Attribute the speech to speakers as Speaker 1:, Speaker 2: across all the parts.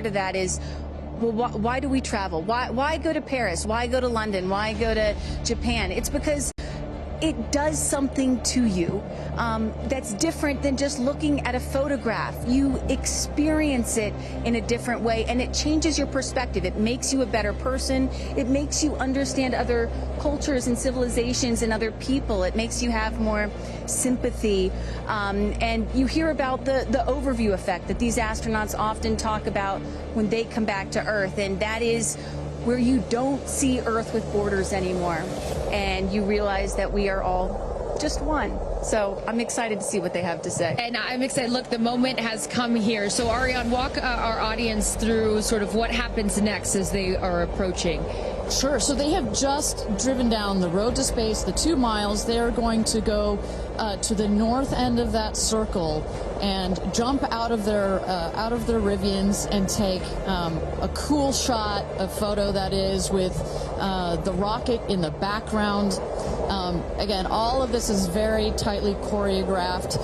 Speaker 1: to that is, well, why do we travel? Why go to Paris? Why go to London? Why go to Japan? It's because it does something to you that's different than just looking at a photograph. You experience it in a different way, and it changes your perspective. It makes you a better person. It makes you understand other cultures and civilizations and other people. It makes you have more sympathy. And you hear about the overview effect that these astronauts often talk about when they come back to Earth, and that is where you don't see Earth with borders anymore, and you realize that we are all just one. So I'm excited to see what they have to say.
Speaker 2: And I'm excited. Look, the moment has come here. So Ariane, walk our audience through sort of what happens next as they are approaching.
Speaker 3: Sure. So they have just driven down the road to space, the 2 miles. They're going to go to the north end of that circle and jump out of their Rivians and take a cool shot, a photo that is, with the rocket in the background. Again, all of this is very tightly choreographed,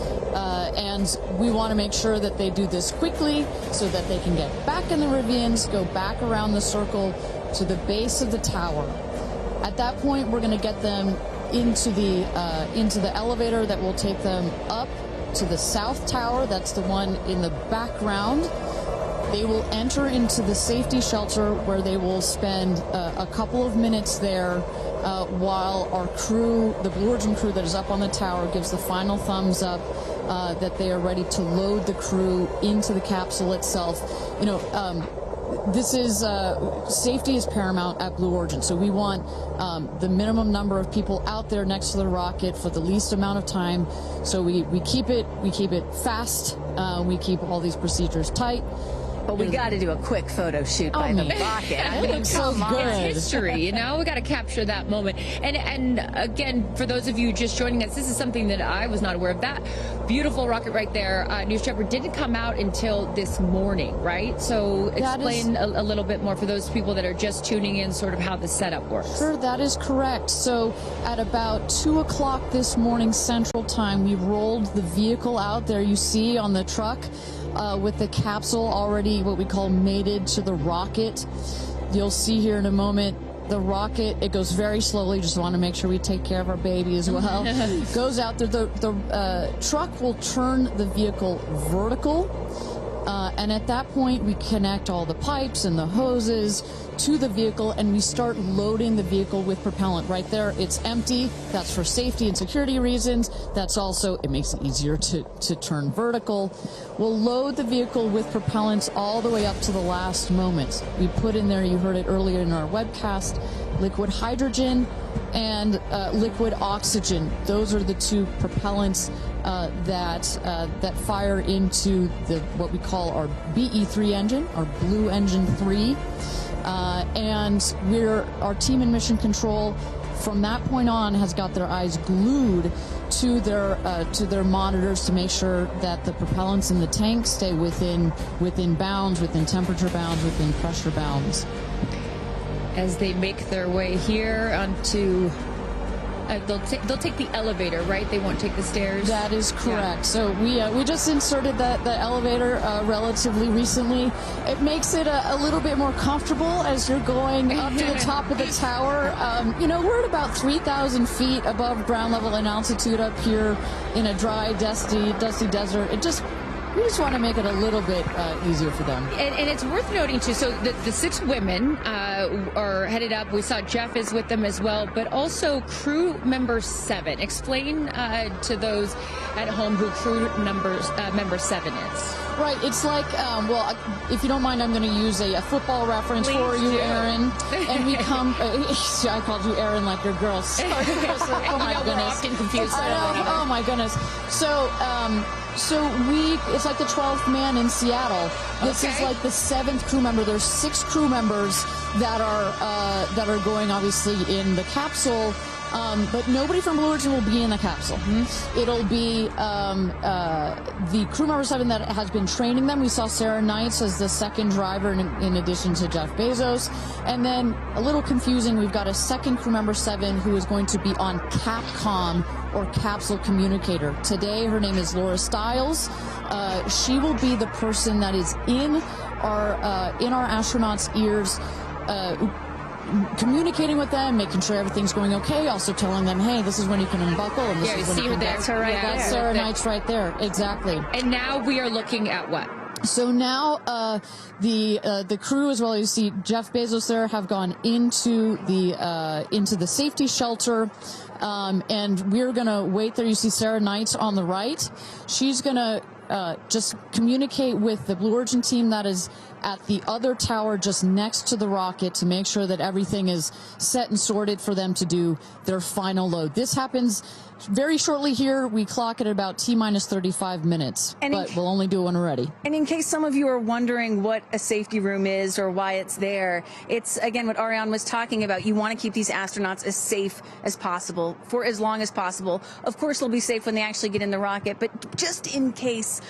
Speaker 3: and we want to make sure that they do this quickly so that they can get back in the Rivians, go back around the circle to the base of the tower. At that point, we're going to get them into the elevator that will take them up to the south tower. That's the one in the background. They will enter into the safety shelter, where they will spend a couple of minutes there while our crew, the Blue Origin crew that is up on the tower, gives the final thumbs up that they are ready to load the crew into the capsule itself. You know, this is safety is paramount at Blue Origin, so we want the minimum number of people out there next to the rocket for the least amount of time. So we keep it fast. We keep all these procedures tight.
Speaker 1: But we got to do a quick photo shoot by the rocket.
Speaker 2: I mean,
Speaker 3: so good.
Speaker 2: It's history, you know? We got to capture that moment. And again, for those of you just joining us, this is something that I was not aware of. That beautiful rocket right there, News Trevor, didn't come out until this morning, right? So explain a little bit more for those people that are just tuning in, sort of how the setup works.
Speaker 3: Sure, that is correct. So at about 2 o'clock this morning Central Time, we rolled the vehicle out there. You see on the truck, with the capsule already what we call mated to the rocket. You'll see here in a moment the rocket, it goes very slowly, just want to make sure we take care of our baby as well. Goes out there, the truck will turn the vehicle vertical, and at that point we connect all the pipes and the hoses to the vehicle, and we start loading the vehicle with propellant. Right there, it's empty. That's for safety and security reasons. That's also, it makes it easier to turn vertical. We'll load the vehicle with propellants all the way up to the last moment. We put in there, you heard it earlier in our webcast, liquid hydrogen and liquid oxygen. Those are the two propellants that fire into what we call our BE3 engine, our Blue Engine 3. And our team in Mission Control from that point on has got their eyes glued to their monitors to make sure that the propellants in the tank stay within bounds, within temperature bounds, within pressure bounds.
Speaker 2: As they make their way here onto, they'll take the elevator, right? They won't take the stairs.
Speaker 3: That is correct.
Speaker 2: Yeah.
Speaker 3: So we just inserted the elevator relatively recently. It makes it a little bit more comfortable as you're going up to the top of the tower. You know, we're at about 3,000 feet above ground level in altitude up here in a dry, dusty desert. We just want to make it a little bit easier for them.
Speaker 2: And it's worth noting, too, so the 6 women are headed up. We saw Jeff is with them as well, but also crew member 7. Explain to those at home who crew member 7 is.
Speaker 3: Right. It's like, well, if you don't mind, I'm going to use a football reference for you, Aaron. And we come, I called you Aaron like your girl. Sorry. Oh, my goodness.
Speaker 2: We're often confused.
Speaker 3: Oh, my goodness. So it's like the 12th man in Seattle. This is like the 7th crew member. There's 6 crew members that are going obviously in the capsule. But nobody from Blue Origin will be in the capsule. It'll be the crew member 7 that has been training them. We saw Sarah Knights as the second driver in addition to Jeff Bezos. And then, a little confusing, we've got a second crew member 7 who is going to be on Capcom, or capsule communicator. Today, her name is Laura Stiles. She will be the person that is in are in our astronauts' ears, communicating with them, making sure everything's going okay, also telling them, hey, this is when you can unbuckle, and this is when you can...
Speaker 2: That's
Speaker 3: her right there. That's Sarah Knight's right there, exactly.
Speaker 2: And now we are looking at what?
Speaker 3: So now the crew, as well as you see Jeff Bezos there, have gone into the safety shelter, and we're gonna wait there. You see Sarah Knight on the right. She's gonna just communicate with the Blue Origin team that is at the other tower just next to the rocket to make sure that everything is set and sorted for them to do their final load. This happens very shortly here. We clock it at about T-minus 35 minutes, but we'll only do one already.
Speaker 1: And in case some of you are wondering what a safety room is or why it's there, it's, again, what Ariane was talking about. You want to keep these astronauts as safe as possible for as long as possible. Of course, they'll be safe when they actually get in the rocket, but just in case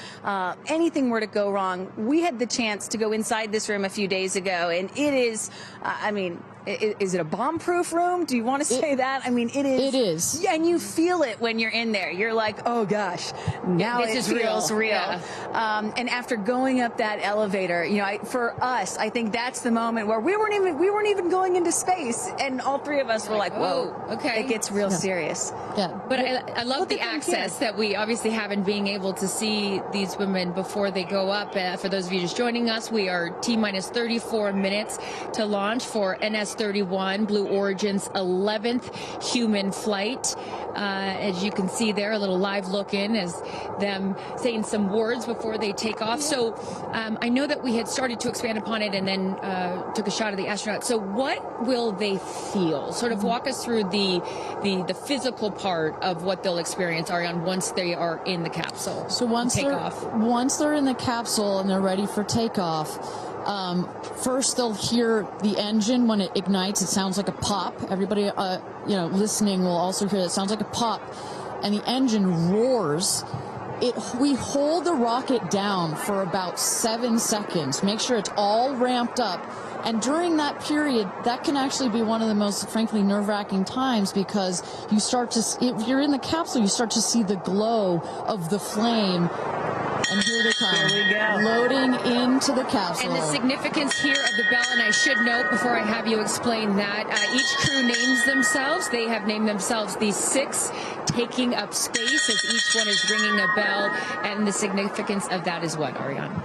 Speaker 1: anything were to go wrong, we had the chance to go inside this room a few days ago, and it is, I mean, is it a bomb-proof room? Do you want to say that? I mean, it is.
Speaker 3: It is.
Speaker 1: Yeah, and you feel it when you're in there. You're like, oh gosh, now
Speaker 2: this
Speaker 1: it
Speaker 2: is
Speaker 1: feels real.
Speaker 2: Yeah.
Speaker 1: And after going up that elevator, you know, for us, I think that's the moment where we weren't even going into space, and all three of us were like, whoa,
Speaker 2: okay,
Speaker 1: it gets real serious.
Speaker 3: Yeah.
Speaker 2: But I love the access that we obviously have in being able to see these women before they go up. For those of you just joining us, we are T-minus 34 minutes to launch for NS-31, Blue Origin's 11th human flight. As you can see there, a little live look in as them saying some words before they take off. So I know that we had started to expand upon it and then took a shot of the astronauts. So what will they feel? Sort of walk us through the physical part of what they'll experience, Ariane, once they are in the capsule.
Speaker 3: So once they're in the capsule and they're ready for takeoff, first they'll hear the engine when it ignites. It sounds like a pop. Everybody, listening will also hear that. It sounds like a pop, and the engine roars. We hold the rocket down for about 7 seconds. Make sure it's all ramped up. And during that period, that can actually be one of the most, frankly, nerve-wracking times, because you start to, if you're in the capsule, you start to see the glow of the flame. And here they come.
Speaker 1: Here we go.
Speaker 3: Loading into the capsule.
Speaker 2: And the significance here of the bell, and I should note before I have you explain that, each crew names themselves. They have named themselves the 6 taking up space, as each one is ringing a bell. And the significance of that is what, Ariane?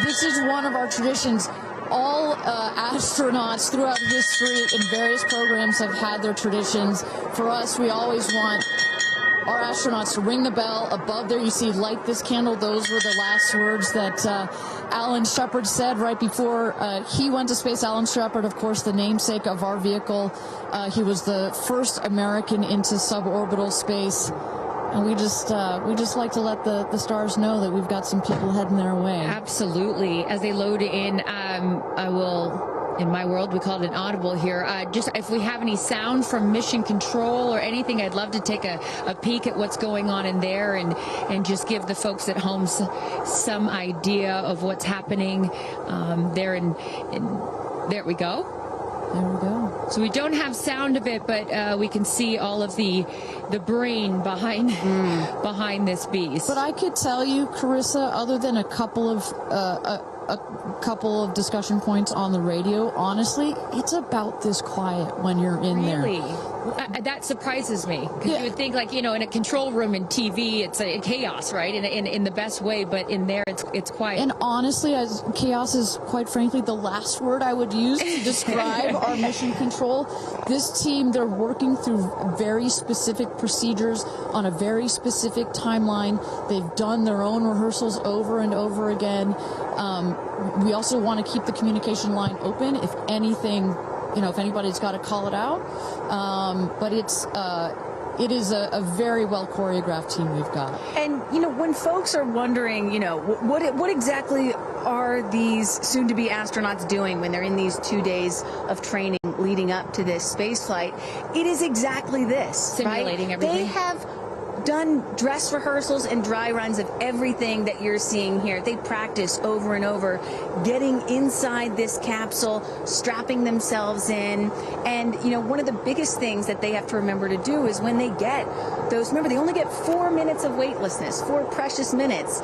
Speaker 3: This is one of our traditions. All astronauts throughout history in various programs have had their traditions. For us, we always want our astronauts to ring the bell. Above there, you see, light this candle. Those were the last words that Alan Shepard said right before he went to space. Alan Shepard, of course, the namesake of our vehicle. He was the first American into suborbital space. And we just like to let the stars know that we've got some people heading their way.
Speaker 2: Absolutely. As they load in, I will... In my world, we call it an audible here. Just if we have any sound from mission control or anything, I'd love to take a peek at what's going on in there and just give the folks at home some idea of what's happening there. There we go.
Speaker 3: There we go.
Speaker 2: So we don't have sound of it, but we can see all of the brain behind this beast.
Speaker 3: But I could tell you, Carissa, other than a couple of discussion points on the radio, honestly, it's about this quiet when you're in there.
Speaker 2: Really? That surprises me, because you would think, like, in a control room in TV, it's a chaos, right? In the best way, but in there, it's quiet.
Speaker 3: And honestly, chaos is, quite frankly, the last word I would use to describe our mission control. This team, they're working through very specific procedures on a very specific timeline. They've done their own rehearsals over and over again. We also want to keep the communication line open if anything, if anybody's got to call it out. But it is a very well choreographed team we've got. And,
Speaker 1: when folks are wondering, what exactly are these soon-to-be astronauts doing when they're in these 2 days of training leading up to this space flight, it is exactly this.
Speaker 2: Simulating everything.
Speaker 1: They have done dress rehearsals and dry runs of everything that you're seeing here. They practice over and over, getting inside this capsule, strapping themselves in. And, one of the biggest things that they have to remember to do is when they get those, remember, they only get 4 minutes of weightlessness, 4 precious minutes.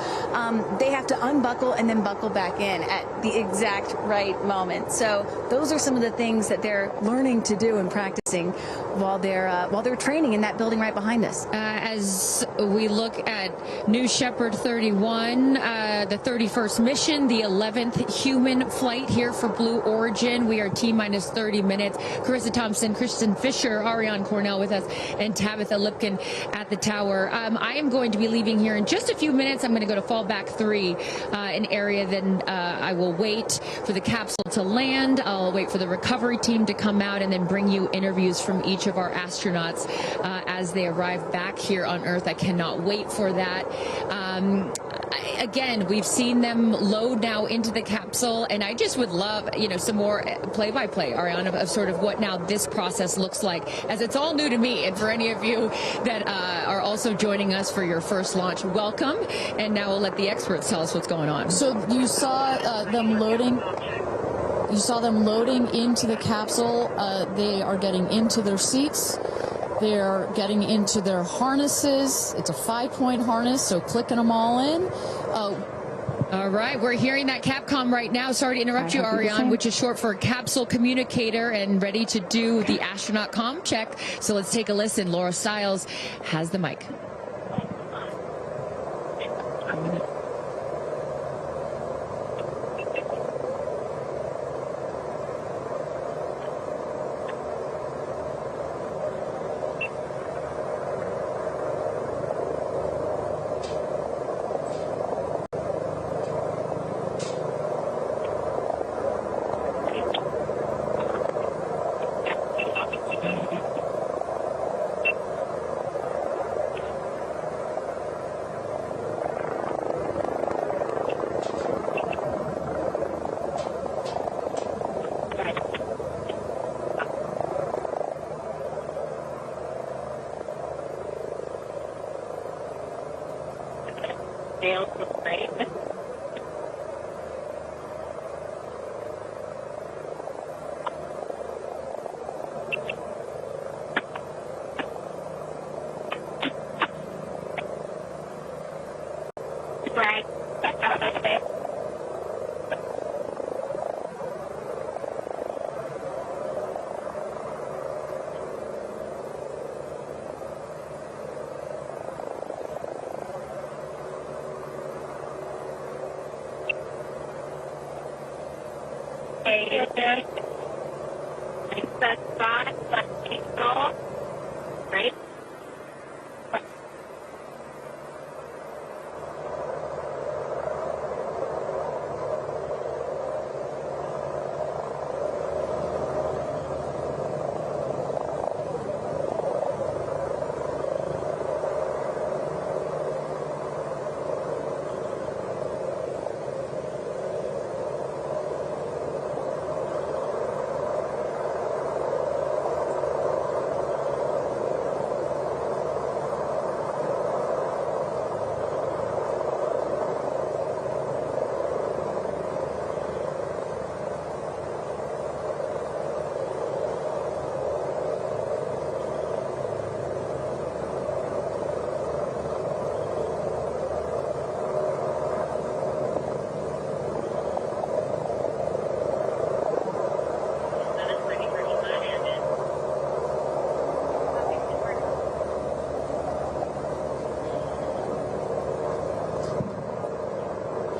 Speaker 1: They have to unbuckle and then buckle back in at the exact right moment. So those are some of the things that they're learning to do and practicing while they're training in that building right behind us.
Speaker 2: As we look at New Shepard 31, the 31st mission, the 11th human flight here for Blue Origin. We are T-minus 30 minutes. Carissa Thompson, Kristen Fisher, Ariane Cornell with us, and Tabitha Lipkin at the tower. I am going to be leaving here in just a few minutes. I'm going to go to fallback 3, an area. Then I will wait for the capsule to land. I'll wait for the recovery team to come out and then bring you interviews from each of our astronauts as they arrive back here on Earth. I cannot wait for that. Again, we've seen them load now into the capsule, and I just would love, some more play-by-play, Ariana, of sort of what now this process looks like, as it's all new to me. And for any of you that are also joining us for your first launch, welcome. And now we'll let the experts tell us what's going on.
Speaker 3: So you saw them loading. You saw them loading into the capsule. They are getting into their seats. They're getting into their harnesses. It's a 5-point harness, so clicking them all in.
Speaker 2: All right, we're hearing that Capcom right now. Sorry to interrupt you, Ariane, which is short for capsule communicator, and ready to do the astronaut comm check. So let's take a listen. Laura Stiles has the mic.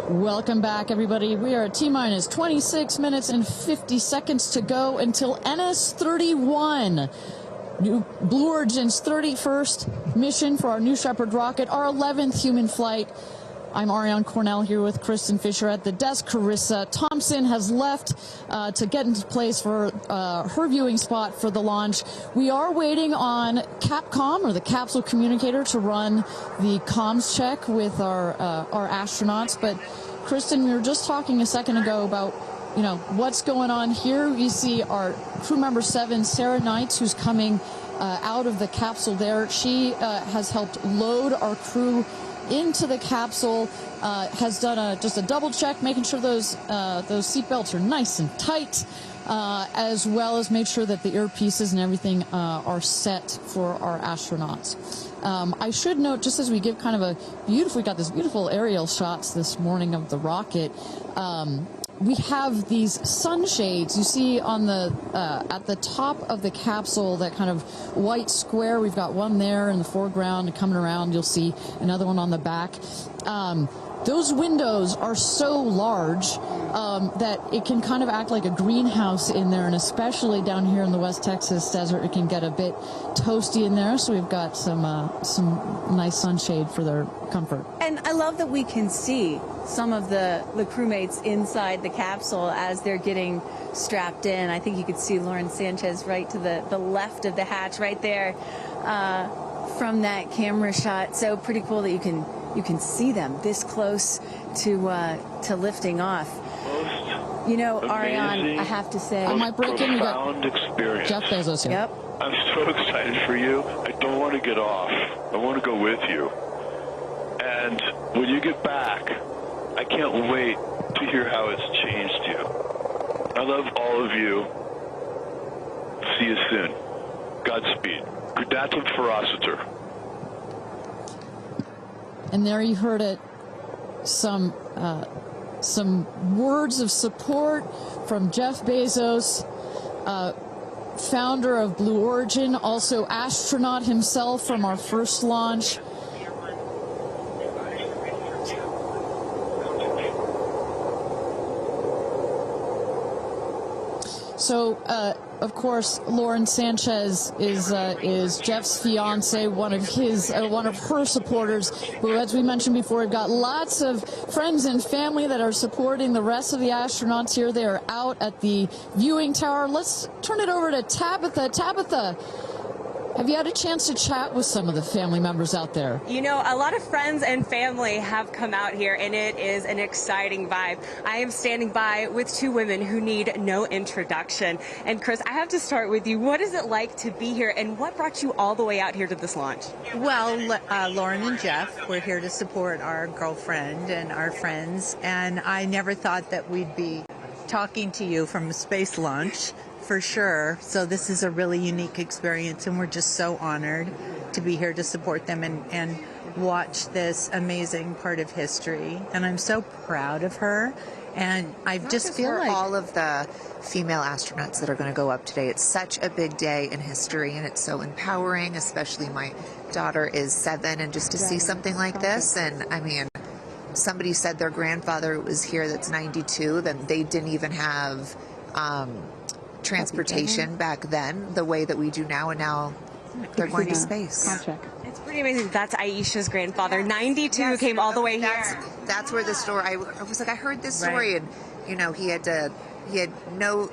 Speaker 3: Welcome back, everybody. We are at T-minus 26 minutes and 50 seconds to go until NS-31, Blue Origin's 31st mission for our New Shepard rocket, our 11th human flight. I'm Ariane Cornell here with Kristen Fisher at the desk. Carissa Thompson has left to get into place for her viewing spot for the launch. We are waiting on Capcom, or the capsule communicator, to run the comms check with our astronauts. But Kristen, we were just talking a second ago about what's going on here. You see our crew member 7, Sarah Knights, who's coming out of the capsule there. She has helped load our crew into the capsule, has done just a double check, making sure those seatbelts are nice and tight, as well as make sure that the earpieces and everything are set for our astronauts. I should note, just as we give kind of we got this beautiful aerial shots this morning of the rocket. We have these sunshades you see on the at the top of the capsule, that kind of white square. We've got one there in the foreground, and coming around you'll see another one on the back. Those windows are so large that it can kind of act like a greenhouse in there, and especially down here in the West Texas desert, it can get a bit toasty in there. So we've got some nice sunshade for their comfort. And
Speaker 1: I love that we can see some of the crewmates inside the capsule as they're getting strapped in. I think you could see Lauren Sanchez right to the left of the hatch right there from that camera shot. So pretty cool that you can see them this close to lifting off.
Speaker 4: You
Speaker 1: know, Ariane, I have to say,
Speaker 4: I might break in. We got experience.
Speaker 3: Jeff Bezos here.
Speaker 1: Yep.
Speaker 4: I'm so excited for you. I don't want to get off. I want to go with you. And when you get back, I can't wait to hear how it's changed you. I love all of you. See you soon. Godspeed. Gradatum ferociter.
Speaker 3: And there you heard it. Some words of support from Jeff Bezos, founder of Blue Origin, also astronaut himself from our first launch. So, of course, Lauren Sanchez is Jeff's fiance, one of her supporters. But as we mentioned before, we've got lots of friends and family that are supporting the rest of the astronauts here. They are out at the viewing tower. Let's turn it over to Tabitha. Tabitha, have you had a chance to chat with some of the family members out there?
Speaker 5: You know, a lot of friends and family have come out here, and it is an exciting vibe. I am standing by with two women who need no introduction. And Chris, I have to start with you. What is it like to be here, and what brought you all the way out here to this launch?
Speaker 6: Well, Lauren and Jeff, we're here to support our girlfriend and our friends, and I never thought that we'd be talking to you from a space launch. For sure. So this is a really unique experience, and we're just so honored to be here to support them and watch this amazing part of history. And I'm so proud of her. And I just feel like
Speaker 7: all of the female astronauts that are going to go up today. It's such a big day in history, and it's so empowering, especially my daughter is 7, and just to see something like this. And I mean, somebody said their grandfather was here that's 92, that they didn't even have transportation back then the way that we do now, and now they're going to space.
Speaker 5: It's pretty amazing. That's Aisha's grandfather, 92, came all the way here.
Speaker 7: That's where the story, I was like, I heard this story, and you know, he had no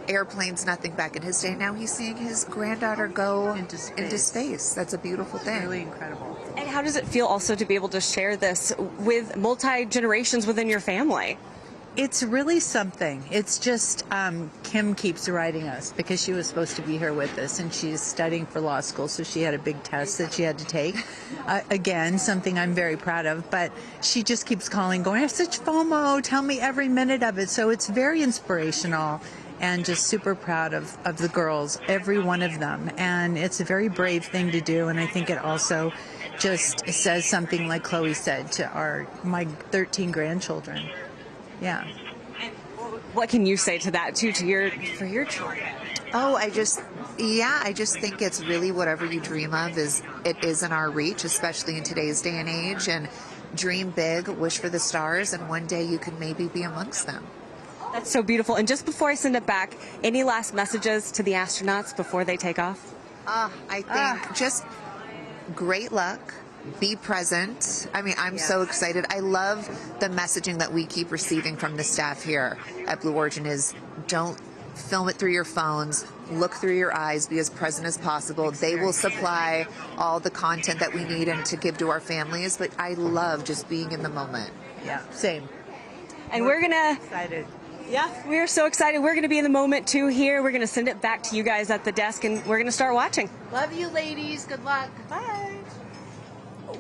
Speaker 7: airplanes, nothing back in his day. Now he's seeing his granddaughter go into space. That's a beautiful thing.
Speaker 6: It's really incredible.
Speaker 5: And how does it feel also to be able to share this with multi-generations within your family?
Speaker 6: It's really something. It's just Kim keeps writing us because she was supposed to be here with us, and she's studying for law school, so she had a big test that she had to take. Again, something I'm very proud of, but she just keeps calling, going, I have such FOMO, tell me every minute of it. So it's very inspirational, and just super proud of the girls, every one of them. And it's a very brave thing to do, and I think it also just says something, like Chloe said, to my 13 grandchildren. Yeah.
Speaker 5: And what can you say to that too, for your children?
Speaker 7: Oh, I just think it's really whatever you dream of is in our reach, especially in today's day and age. And dream big, wish for the stars, and one day you can maybe be amongst them.
Speaker 5: That's so beautiful. And just before I send it back, any last messages to the astronauts before they take off?
Speaker 7: I think just great luck. Be present. I mean, I'm so excited. I love the messaging that we keep receiving from the staff here at Blue Origin is don't film it through your phones, look through your eyes, be as present as possible. They will supply all the content that we need and to give to our families, but I love just being in the moment.
Speaker 6: Yeah, same.
Speaker 5: And we're gonna
Speaker 6: excited.
Speaker 5: Yeah, we're so excited. We're going to be in the moment too here. We're going to send it back to you guys at the desk, and we're going to start watching.
Speaker 6: Love you, ladies. Good luck.
Speaker 5: Bye.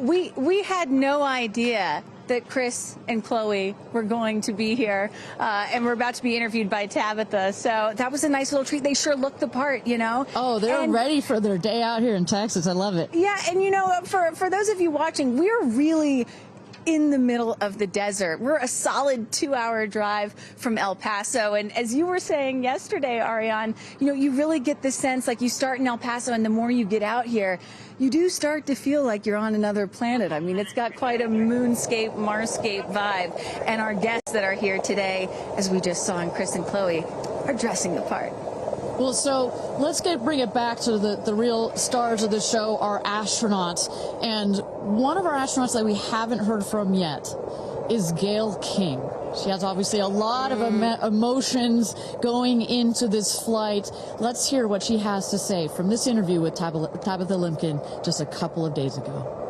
Speaker 1: we had no idea that Chris and Chloe were going to be here, and we're about to be interviewed by Tabitha. So that was a nice little treat. They sure looked the part, you know.
Speaker 3: Oh, they're ready for their day out here in Texas. I love it.
Speaker 1: Yeah, and you know, for those of you watching, we're really in the middle of the desert. We're a solid 2-hour drive from El Paso. And as you were saying yesterday, Ariane, you know, you really get the sense like you start in El Paso and the more you get out here, you do start to feel like you're on another planet. I mean, it's got quite a moonscape, Marscape vibe. And our guests that are here today, as we just saw in Chris and Chloe, are dressing the part.
Speaker 3: Well, so let's bring it back to the real stars of the show, our astronauts. And one of our astronauts that we haven't heard from yet is Gayle King. She has obviously a lot of emotions going into this flight. Let's hear what she has to say from this interview with Tabitha Limkin just a couple of days ago.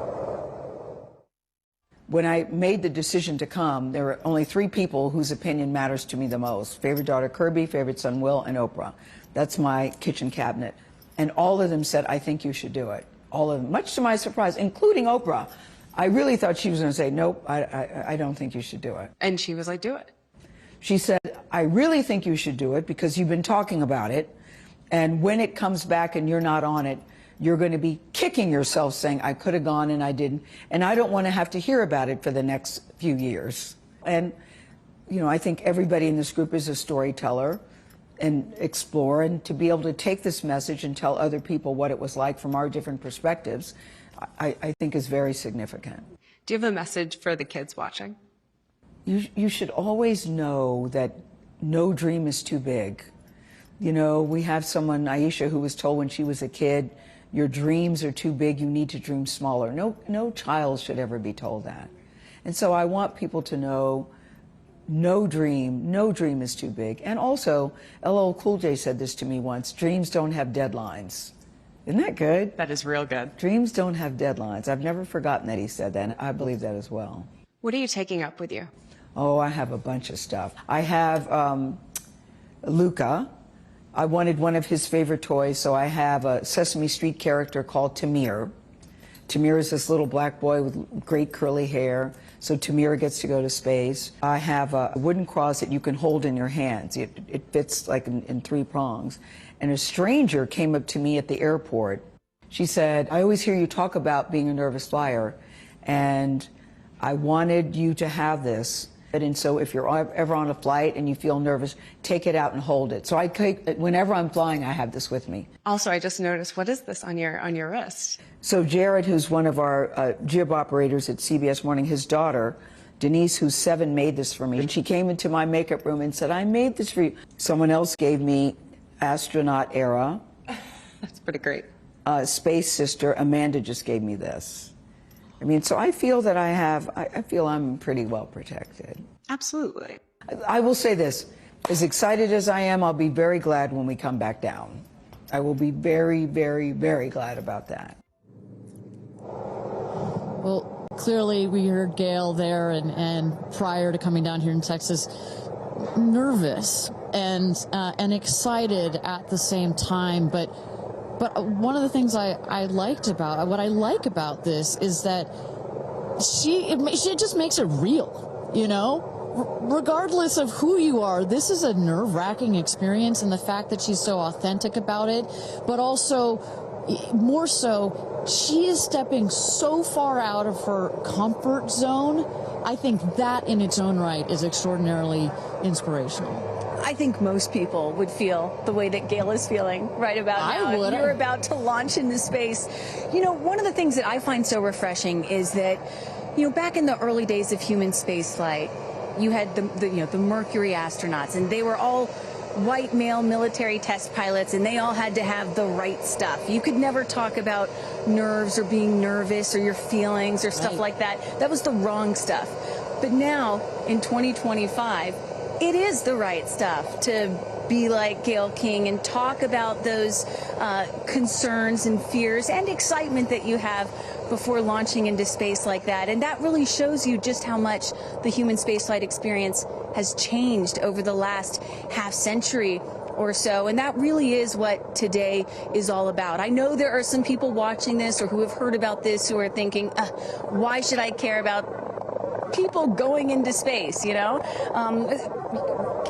Speaker 8: When I made the decision to come, there were only 3 people whose opinion matters to me the most. Favorite daughter Kirby, favorite son Will, and Oprah. That's my kitchen cabinet. And all of them said, I think you should do it. All of them, much to my surprise, including Oprah. I really thought she was going to say, nope, I don't think you should do it.
Speaker 5: And she was like, do it.
Speaker 8: She said, I really think you should do it because you've been talking about it. And when it comes back and you're not on it, you're going to be kicking yourself saying, I could have gone and I didn't. And I don't want to have to hear about it for the next few years. And, you know, I think everybody in this group is a storyteller and explore, and to be able to take this message and tell other people what it was like from our different perspectives, I think is very significant.
Speaker 5: Do you have a message for the kids watching?
Speaker 8: You should always know that no dream is too big. You know, we have someone, Aisha, who was told when she was a kid, your dreams are too big, you need to dream smaller. No child should ever be told that. And so I want people to know no dream is too big. And also, LL Cool J said this to me once, dreams don't have deadlines. Isn't that good?
Speaker 5: That is real good.
Speaker 8: Dreams don't have deadlines. I've never forgotten that he said that, and I believe that as well.
Speaker 5: What are you taking up with you?
Speaker 8: Oh, I have a bunch of stuff. I have Luca. I wanted one of his favorite toys, so I have a Sesame Street character called Tamir. Tamir is this little black boy with great curly hair, so Tamir gets to go to space. I have a wooden cross that you can hold in your hands. It fits like in 3 prongs. And a stranger came up to me at the airport. She said, I always hear you talk about being a nervous flyer, and I wanted you to have this. And so if you're ever on a flight and you feel nervous, take it out and hold it. So whenever I'm flying, I have this with me.
Speaker 5: Also, I just noticed, what is this on your wrist?
Speaker 8: So Jared, who's one of our jib operators at CBS Morning, his daughter, Denise, who's 7, made this for me. And she came into my makeup room and said, I made this for you. Someone else gave me astronaut era.
Speaker 5: That's pretty great.
Speaker 8: Space sister, Amanda, just gave me this. I mean, so I feel that I feel I'm pretty well protected.
Speaker 5: Absolutely.
Speaker 8: I will say this, as excited as I am, I'll be very glad when we come back down. I will be very, very, very glad about that.
Speaker 3: Well, clearly we heard Gayle there and prior to coming down here in Texas, nervous and excited at the same time, but one of the things I like about this is that she just makes it real, you know? Regardless of who you are, this is a nerve-wracking experience, and the fact that she's so authentic about it, but also, more so, she is stepping so far out of her comfort zone. I think that in its own right is extraordinarily inspirational.
Speaker 1: I think most people would feel the way that Gayle is feeling right about now.
Speaker 3: I would.
Speaker 1: You're about to launch into space. You know, one of the things that I find so refreshing is that, you know, back in the early days of human spaceflight, you had the Mercury astronauts, and they were all white male military test pilots, and they all had to have the right stuff. You could never talk about nerves or being nervous or your feelings or stuff like that. That was the wrong stuff. But now, in 2025, it is the right stuff to be like Gayle King and talk about those concerns and fears and excitement that you have before launching into space like that. And that really shows you just how much the human spaceflight experience has changed over the last half century. or so. And that really is what today is all about. I know there are some people watching this or who have heard about this who are thinking, why should I care about people going into space, you know?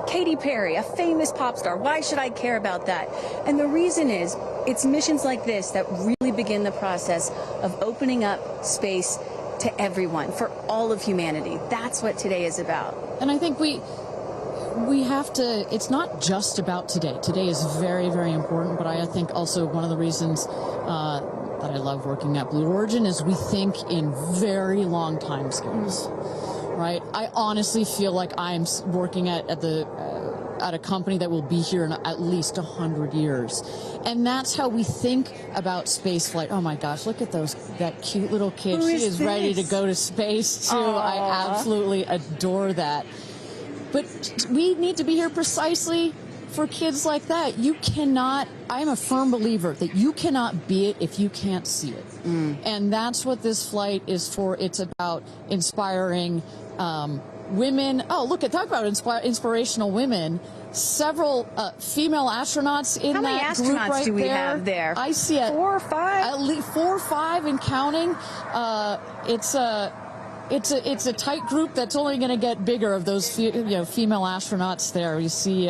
Speaker 1: Katy Perry, a famous pop star, why should I care about that? And the reason is, it's missions like this that really begin the process of opening up space to everyone, for all of humanity. That's what today is about.
Speaker 3: And I think we have to, it's not just about today. Today is very, very important, but I think also one of the reasons that I love working at Blue Origin is we think in very long time scales, right? I honestly feel like I'm working at a company that will be here in at least 100 years. And that's how we think about spaceflight. Oh my gosh, look at that cute little kid. She is ready to go to space too. Aww. I absolutely adore that. But we need to be here precisely for kids like that. You cannot, I'm a firm believer that you cannot be it if you can't see it. And that's what this flight is for. It's about inspiring women. Oh, look, talk about inspirational women. Several female astronauts in that group right there. How many astronauts do we have there? I see it. 4 or 5? At least 4 or 5 and counting. It's a tight group that's only going to get bigger of those female astronauts there. You see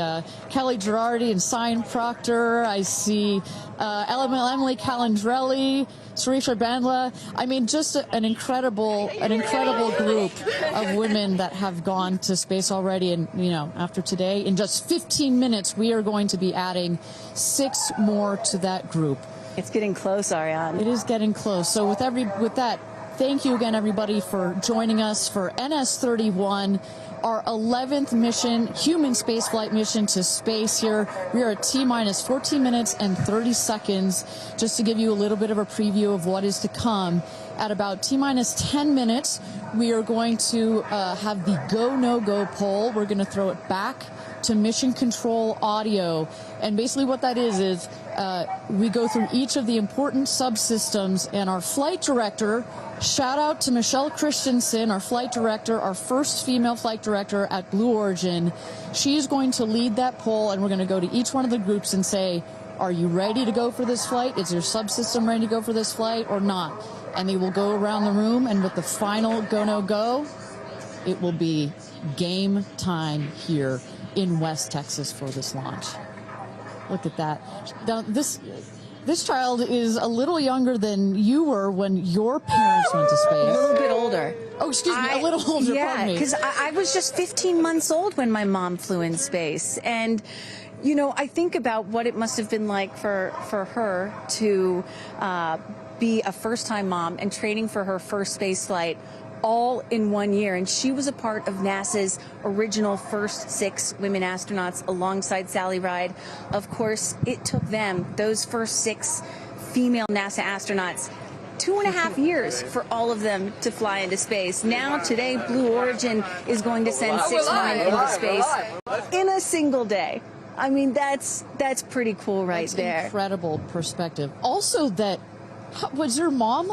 Speaker 3: Kelly Girardi and Cyan Proctor. I see Emily Calandrelli, Sarisha Bandla. I mean, just an incredible group of women that have gone to space already. And after today, in just 15 minutes, we are going to be adding 6 more to that group.
Speaker 1: It's getting close, Ariane.
Speaker 3: It is getting close. So with that. Thank you again, everybody, for joining us for NS-31, our 11th mission, human spaceflight mission to space here. We are at T-minus 14 minutes and 30 seconds. Just to give you a little bit of a preview of what is to come, at about T-minus 10 minutes, we are going to have the go, no-go poll. We're going to throw it back to mission control audio. And basically what that is we go through each of the important subsystems, and our flight director, shout out to Michelle Christensen, our flight director, our first female flight director at Blue Origin. She's going to lead that poll, and we're going to go to each one of the groups and say, are you ready to go for this flight? Is your subsystem ready to go for this flight or not? And they will go around the room, and with the final go, no go, it will be game time here in West Texas for this launch. Look at that. Now, this child is a little younger than you were when your parents went to space.
Speaker 1: A little bit older.
Speaker 3: Oh, excuse me, a little older,
Speaker 1: yeah, because I was just 15 months old when my mom flew in space. And, I think about what it must have been like for her to be a first-time mom and training for her first space flight all in 1 year. And she was a part of NASA's original first 6 women astronauts alongside Sally Ride. Of course, it took them, those first 6 female NASA astronauts, 2.5 years for all of them to fly into space. Now, today, Blue Origin is going to send 6 women into space in a single day. I mean, that's pretty cool right there.
Speaker 3: Incredible perspective. Also, was your mom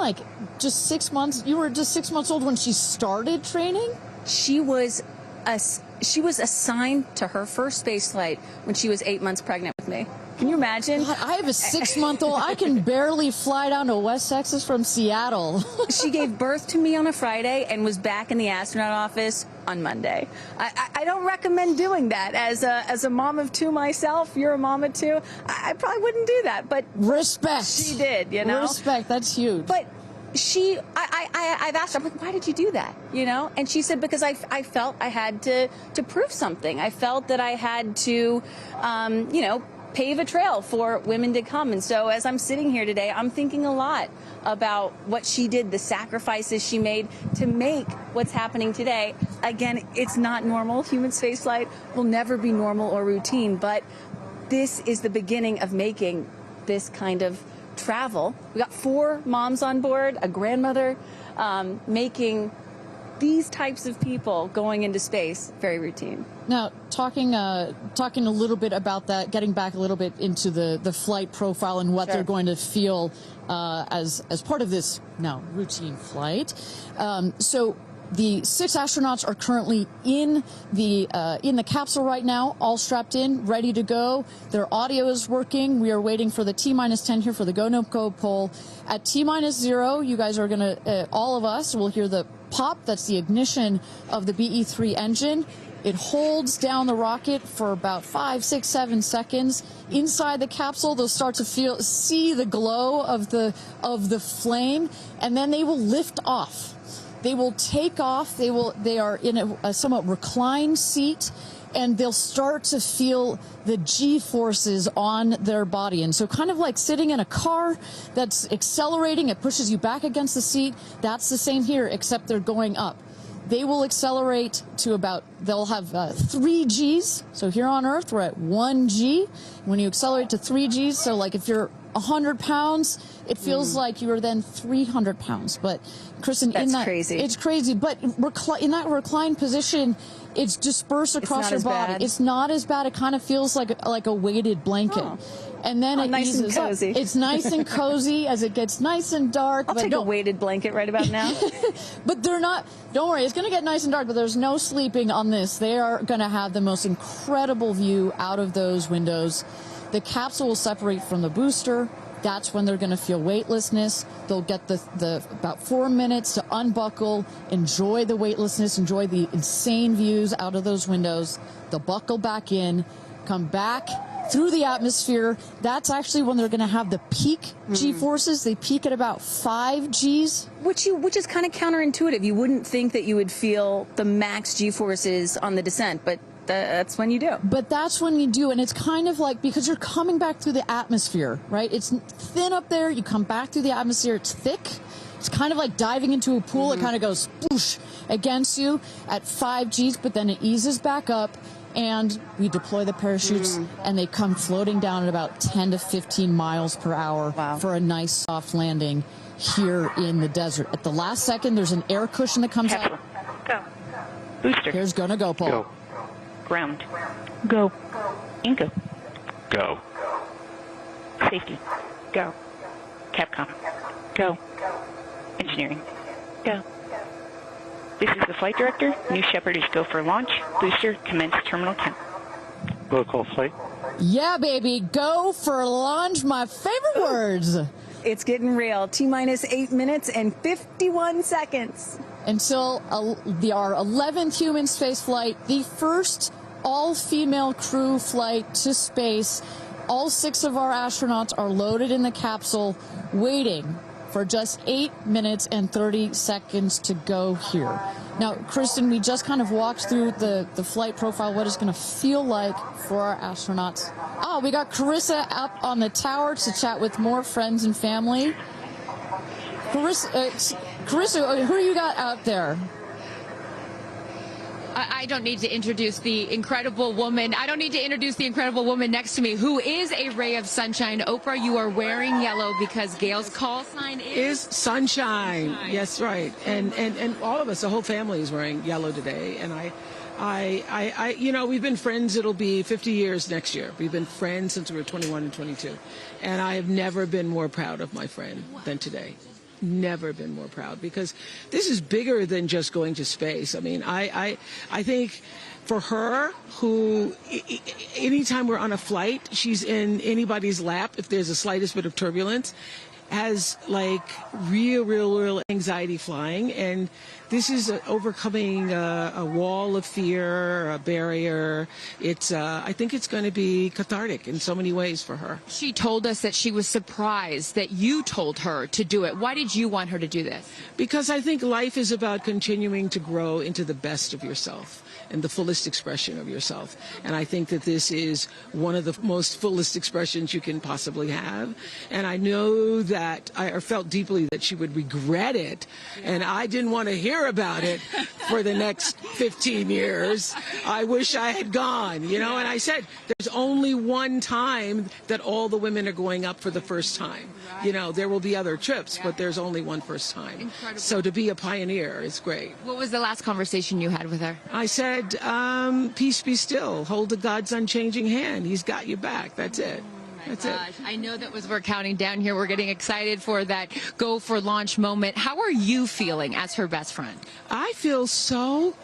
Speaker 3: just 6 months? You were just 6 months old when she started training?
Speaker 1: She was assigned to her first space flight when she was 8 months pregnant with me. Can you imagine?
Speaker 3: God, I have a 6-month-old. I can barely fly down to West Texas from Seattle.
Speaker 1: She gave birth to me on a Friday and was back in the astronaut office on Monday. I don't recommend doing that. As a mom of 2 myself, you're a mom of 2, I probably wouldn't do that. But
Speaker 3: respect.
Speaker 1: She did,
Speaker 3: Respect, that's huge.
Speaker 1: But I've asked her, I'm like, why did you do that? And she said, because I felt I had to prove something. I felt that I had to, pave a trail for women to come. And so as I'm sitting here today, I'm thinking a lot about what she did, the sacrifices she made to make what's happening today. Again, it's not normal. Human spaceflight will never be normal or routine, but this is the beginning of making this kind of travel. We got 4 moms on board, a grandmother, making these types of people going into space very routine.
Speaker 3: Now, talking a little bit about that, getting back a little bit into the flight profile and what they're going to feel as part of this now routine flight. So The 6 astronauts are currently in the capsule right now, all strapped in, ready to go. Their audio is working. We are waiting for the T-10 here for the go no go poll. At T-0, you guys are going to, all of us will hear the pop. That's the ignition of the BE-3 engine. It holds down the rocket for about 5, 6, 7 seconds. Inside the capsule, they'll start to see the glow of the flame, and then they will lift off. They will take off. They are in a somewhat reclined seat, and they'll start to feel the G-forces on their body. And so kind of like sitting in a car that's accelerating, it pushes you back against the seat. That's the same here, except they're going up. They will accelerate to they'll have 3 Gs. So here on Earth, we're at 1 G. When you accelerate to 3 Gs, so like if you're 100 pounds, it feels like you are then 300 pounds. But Kristen,
Speaker 1: crazy.
Speaker 3: It's crazy. But in that reclined position, it's dispersed across your body.
Speaker 1: Bad.
Speaker 3: It's not as bad. It kind of feels like a weighted blanket. Oh. And then it
Speaker 1: nice
Speaker 3: eases
Speaker 1: and cozy.
Speaker 3: up. It's nice and cozy as it gets nice and dark.
Speaker 1: I'll take a weighted blanket right about now.
Speaker 3: But they're not, don't worry, it's going to get nice and dark, but there's no sleeping on this. They are going to have the most incredible view out of those windows. The capsule will separate from the booster. That's when they're going to feel weightlessness. They'll get the about 4 minutes to unbuckle, enjoy the weightlessness, enjoy the insane views out of those windows. They'll buckle back in, come back through the atmosphere. That's actually when they're going to have the peak G-forces. They peak at about 5 Gs.
Speaker 1: Which is kind of counterintuitive. You wouldn't think that you would feel the max G-forces on the descent, but that's when you do.
Speaker 3: But that's when you do, and it's kind of like, because you're coming back through the atmosphere, right? It's thin up there. You come back through the atmosphere. It's thick. It's kind of like diving into a pool. It kind of goes whoosh against you at 5 Gs, but then it eases back up. And we deploy the parachutes, and they come floating down at about 10 to 15 miles per hour for a nice soft landing here in the desert. At the last second, there's an air cushion that comes out.
Speaker 9: Go. Booster.
Speaker 3: Here's go, Paul.
Speaker 9: Go. Ground. Go. And go.
Speaker 4: Go.
Speaker 9: Safety. Go. Capcom. Go. Engineering. Go. This is the flight director. New Shepard is go for launch. Booster, commence terminal count.
Speaker 10: Protocol flight.
Speaker 3: Yeah, baby. Go for launch. My favorite words.
Speaker 1: It's getting real. T-minus 8 minutes and 51 seconds.
Speaker 3: Until our 11th human space flight, the first all-female crew flight to space. All 6 of our astronauts are loaded in the capsule, waiting for just 8 minutes and 30 seconds to go here. Now, Kristen, we just kind of walked through the flight profile, what it's going to feel like for our astronauts. Oh, we got Carissa up on the tower to chat with more friends and family. Carissa, who you got out there?
Speaker 2: I don't need to introduce the incredible woman. I don't need to introduce the incredible woman next to me, who is a ray of sunshine. Oprah, you are wearing yellow because Gayle's call sign is
Speaker 11: sunshine. Yes, right. And all of us, the whole family is wearing yellow today. And I you know, we've been friends. It'll be 50 years next year. We've been friends since we were 21 and 22. And I have never been more proud of my friend than today. Never been more proud, because this is bigger than just going to space. I mean, I think for her, who anytime we're on a flight, she's in anybody's lap if there's the slightest bit of turbulence, has like real anxiety flying, and this is overcoming a wall of fear, a barrier. It's I think it's going to be cathartic in so many ways for her.
Speaker 2: She told us that she was surprised that you told her to do it. Why did you want her to do this?
Speaker 11: Because I think life is about continuing to grow into the best of yourself and the fullest expression of yourself. And I think that this is one of the most fullest expressions you can possibly have. And I know that I felt deeply that she would regret it. And I didn't want to hear about it for the next 15 years. I wish I had gone, you know. And I said, there's only one time that all the women are going up for the first time. You know, there will be other trips, but there's only one first time.
Speaker 2: Incredible.
Speaker 11: So to be a pioneer is great.
Speaker 2: What was the last conversation you had with her?
Speaker 11: I said, peace be still. Hold the God's unchanging hand. He's got your back. That's it. That's it.
Speaker 2: I know that as we're counting down here, we're getting excited for that go for launch moment. How are you feeling as her best friend?
Speaker 11: I feel so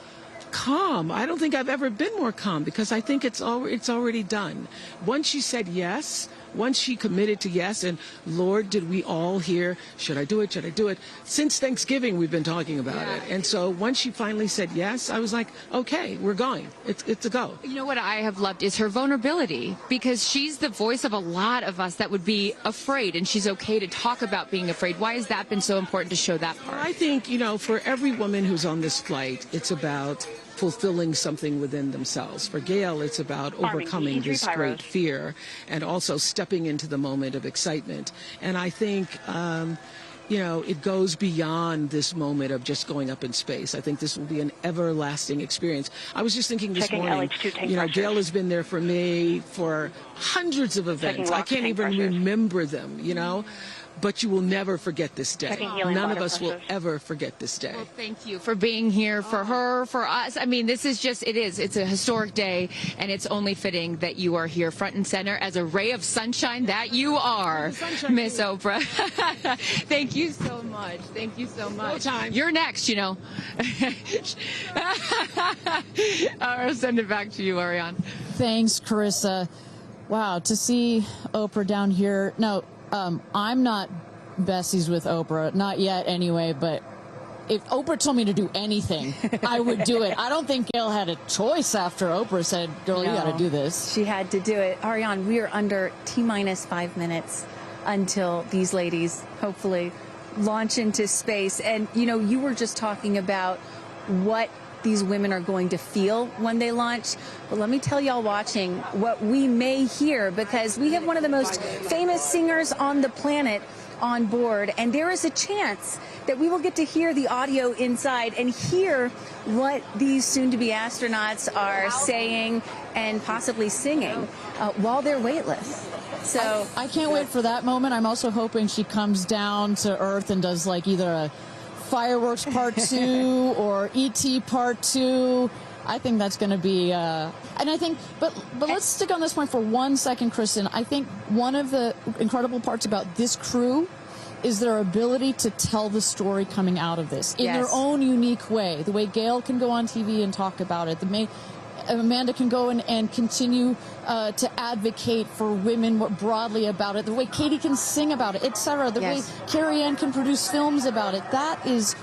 Speaker 11: calm. I don't think I've ever been more calm because I think it's already done. Once she said yes, once she committed to yes, and Lord, did we all hear, should I do it? Should I do it? Since Thanksgiving, we've been talking about it. And so once she finally said yes, I was like, okay, we're going. It's a go.
Speaker 2: You know what I have loved is her vulnerability, because she's the voice of a lot of us that would be afraid, and she's okay to talk about being afraid. Why has that been so important to show that part?
Speaker 11: I think, you know, for every woman who's on this flight, it's about fulfilling something within themselves. For Gayle, it's about overcoming this great fear and also stepping into the moment of excitement. And I think, you know, it goes beyond this moment of just going up in space. I think this will be an everlasting experience. I was just thinking this morning, you know, Gayle has been there for me for hundreds of events. I can't even remember them, you know. But you will never forget this day. None of us will ever forget this day.
Speaker 2: Well, thank you for being here, for her, for us. I mean, this is just, it's a historic day, and it's only fitting that you are here front and center as a ray of sunshine that you are, Miss Oprah. Thank you so much. Thank you so much.
Speaker 11: No time.
Speaker 2: You're next, you know. I'll send it back to you, Ariane.
Speaker 3: Thanks, Carissa. Wow, to see Oprah down here. No, I'm not besties with Oprah, not yet anyway, but if Oprah told me to do anything, I would do it. I don't think Gayle had a choice after Oprah said, girl, you got to do this.
Speaker 1: She had to do it. Ariane, we are under T-minus 5 minutes until these ladies hopefully launch into space. And, you know, you were just talking about what these women are going to feel when they launch. But let me tell y'all watching what we may hear, because we have one of the most famous singers on the planet on board, and there is a chance that we will get to hear the audio inside and hear what these soon-to-be astronauts are saying and possibly singing while they're weightless. So
Speaker 3: I can't wait for that moment. I'm also hoping she comes down to Earth and does like either a Fireworks Part 2 or E.T. Part 2. I think that's going to be, and I think, but let's stick on this point for 1 second, Kristen. I think one of the incredible parts about this crew is their ability to tell the story coming out of this in their own unique way. The way Gayle can go on TV and talk about it, Amanda can go and continue to advocate for women more broadly about it, the way Katy can sing about it, etc., the way Kerianne can produce films about it. That is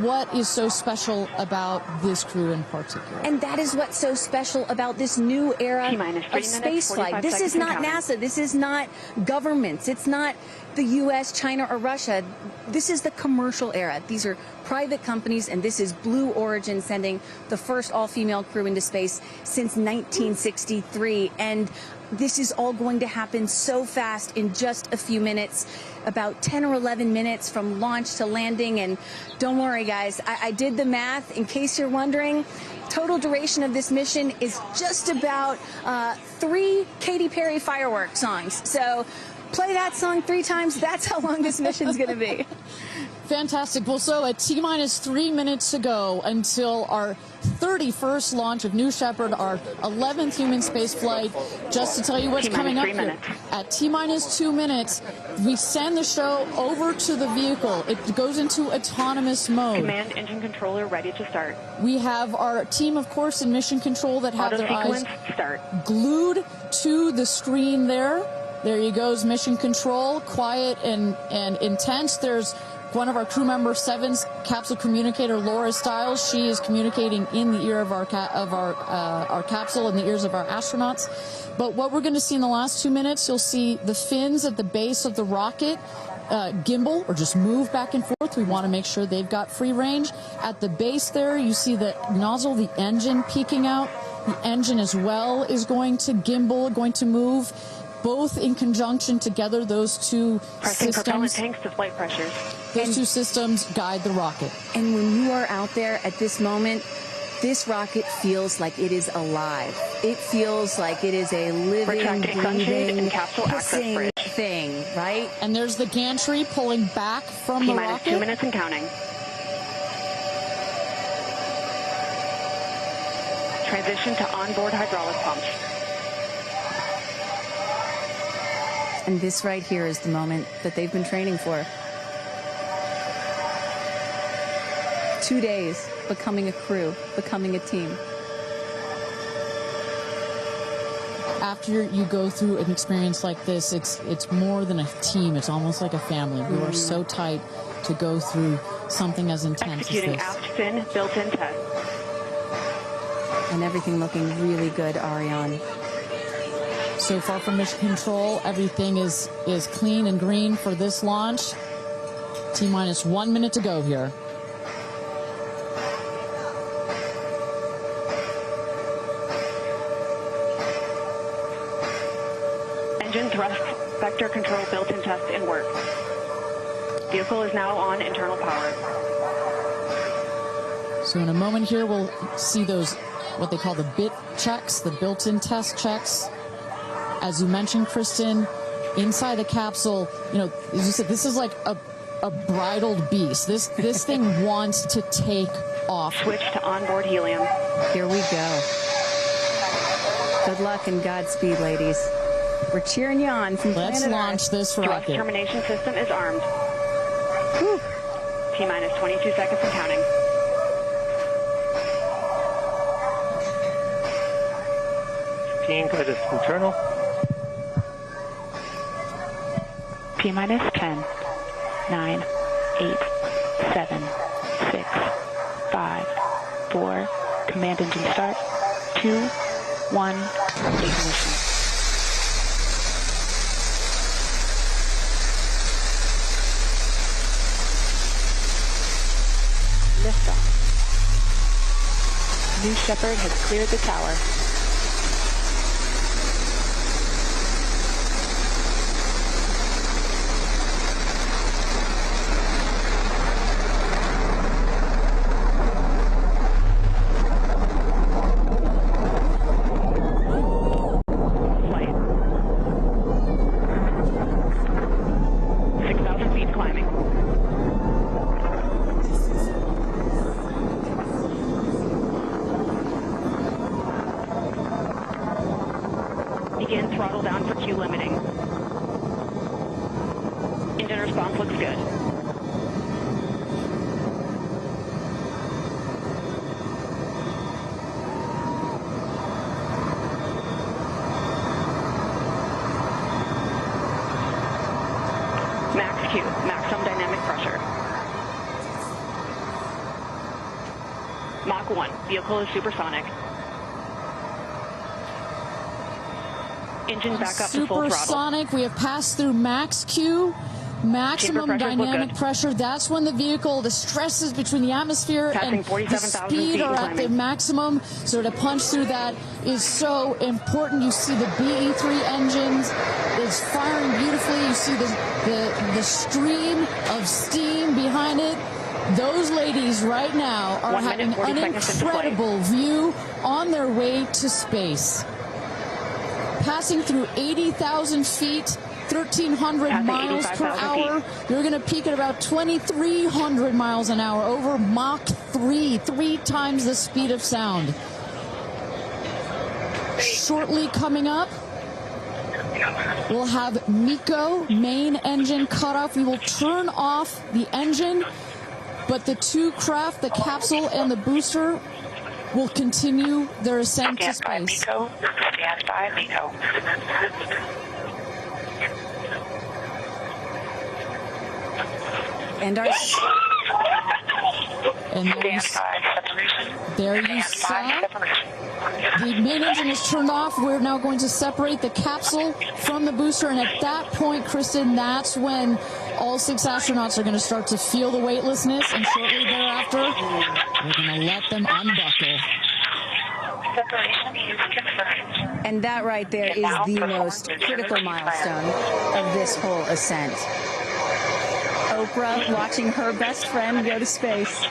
Speaker 3: what is so special about this crew in particular.
Speaker 1: And that is what's so special about this new era of spaceflight. This is not NASA. This is not governments. It's not the U.S., China, or Russia. This is the commercial era. These are private companies, and this is Blue Origin sending the first all-female crew into space since 1963. And this is all going to happen so fast in just a few minutes, about 10 or 11 minutes from launch to landing. And don't worry, guys, I did the math. In case you're wondering, total duration of this mission is just about 3 Katy Perry fireworks songs. So play that song 3 times. That's how long this mission's going to be.
Speaker 3: Fantastic. Well, so at T-minus 3 minutes to go until our 31st launch of New Shepard, our 11th human space flight. Just to tell you what's coming up here. At T-minus 2 minutes, we send the show over to the vehicle. It goes into autonomous mode.
Speaker 9: Command engine controller ready to start.
Speaker 3: We have our team, of course, in mission control that have their eyes glued to the screen there. There you goes, mission control, quiet and intense. There's one of our crew member 7's capsule communicator, Laura Stiles. She is communicating in the ear of our capsule, in the ears of our astronauts. But what we're going to see in the last 2 minutes, you'll see the fins at the base of the rocket gimbal or just move back and forth. We want to make sure they've got free range. At the base there, you see the nozzle, the engine peeking out. The engine as well is going to gimbal, going to move. Both in conjunction together, those two systems.
Speaker 9: Propellant tanks to flight pressures.
Speaker 3: Those two systems guide the rocket.
Speaker 1: And when you are out there at this moment, this rocket feels like it is alive. It feels like it is a living, breathing, hissing thing, right?
Speaker 3: And there's the gantry pulling back from the rocket.
Speaker 9: T-minus 2 minutes and counting. Transition to onboard hydraulic pumps.
Speaker 1: And this right here is the moment that they've been training for. 2 days, becoming a crew, becoming a team.
Speaker 3: After you go through an experience like this, it's more than a team. It's almost like a family. You are so tight to go through something as intense
Speaker 9: Executing
Speaker 3: as this.
Speaker 9: aft fin built-in test.
Speaker 1: And everything looking really good, Ariane.
Speaker 3: So far from mission control, everything is clean and green for this launch. T-minus 1 minute to go here.
Speaker 9: Engine thrust vector control built-in test in work. Vehicle is now on internal power.
Speaker 3: So in a moment here, we'll see those, what they call the bit checks, the built-in test checks. As you mentioned, Kristen, inside the capsule, you know, as you said, this is like a bridled beast. This thing wants to take off.
Speaker 9: Switch to onboard helium.
Speaker 1: Here we go. Good luck and Godspeed, ladies. We're cheering you on from
Speaker 3: Let's
Speaker 1: planet
Speaker 3: launch
Speaker 1: Earth.
Speaker 3: this
Speaker 9: Thrust
Speaker 3: rocket.
Speaker 9: termination system is armed. T-minus 22 seconds and counting.
Speaker 10: Guidance internal.
Speaker 9: T-minus 10, 9, 8, 7, 6, 5, 4, command engine start, 2, 1, ignition. Liftoff. New Shepard has cleared the tower. Flight. 6,000 feet climbing. Begin throttle down for Q limiting. Engine response looks good. Max Q, maximum dynamic pressure. Mach 1, vehicle is supersonic. Engine back up to full throttle.
Speaker 3: Supersonic, we have passed through max Q, maximum dynamic pressure. That's when the vehicle, the stresses between the atmosphere and the speed are at the maximum. So to punch through that is so important. You see the BE3 engines is firing beautifully. You see the stream of steam behind it. Those ladies right now are having an incredible view on their way to space. Passing through 80,000 feet, 1,300 miles per hour. You're going to peak at about 2,300 miles an hour over Mach 3, 3 times the speed of sound. Shortly coming up, we'll have MECO, main engine cutoff. We will turn off the engine, but the two craft, the capsule and the booster, will continue their ascent to space.
Speaker 9: Stand by, MECO.
Speaker 1: And
Speaker 3: there you saw the main engine is turned off. We're now going to separate the capsule from the booster, and at that point, Kristen, that's when all 6 astronauts are going to start to feel the weightlessness, and shortly thereafter, we're going to let them unbuckle.
Speaker 1: And that right there is the most critical milestone of this whole ascent. Oprah watching her best friend go to space.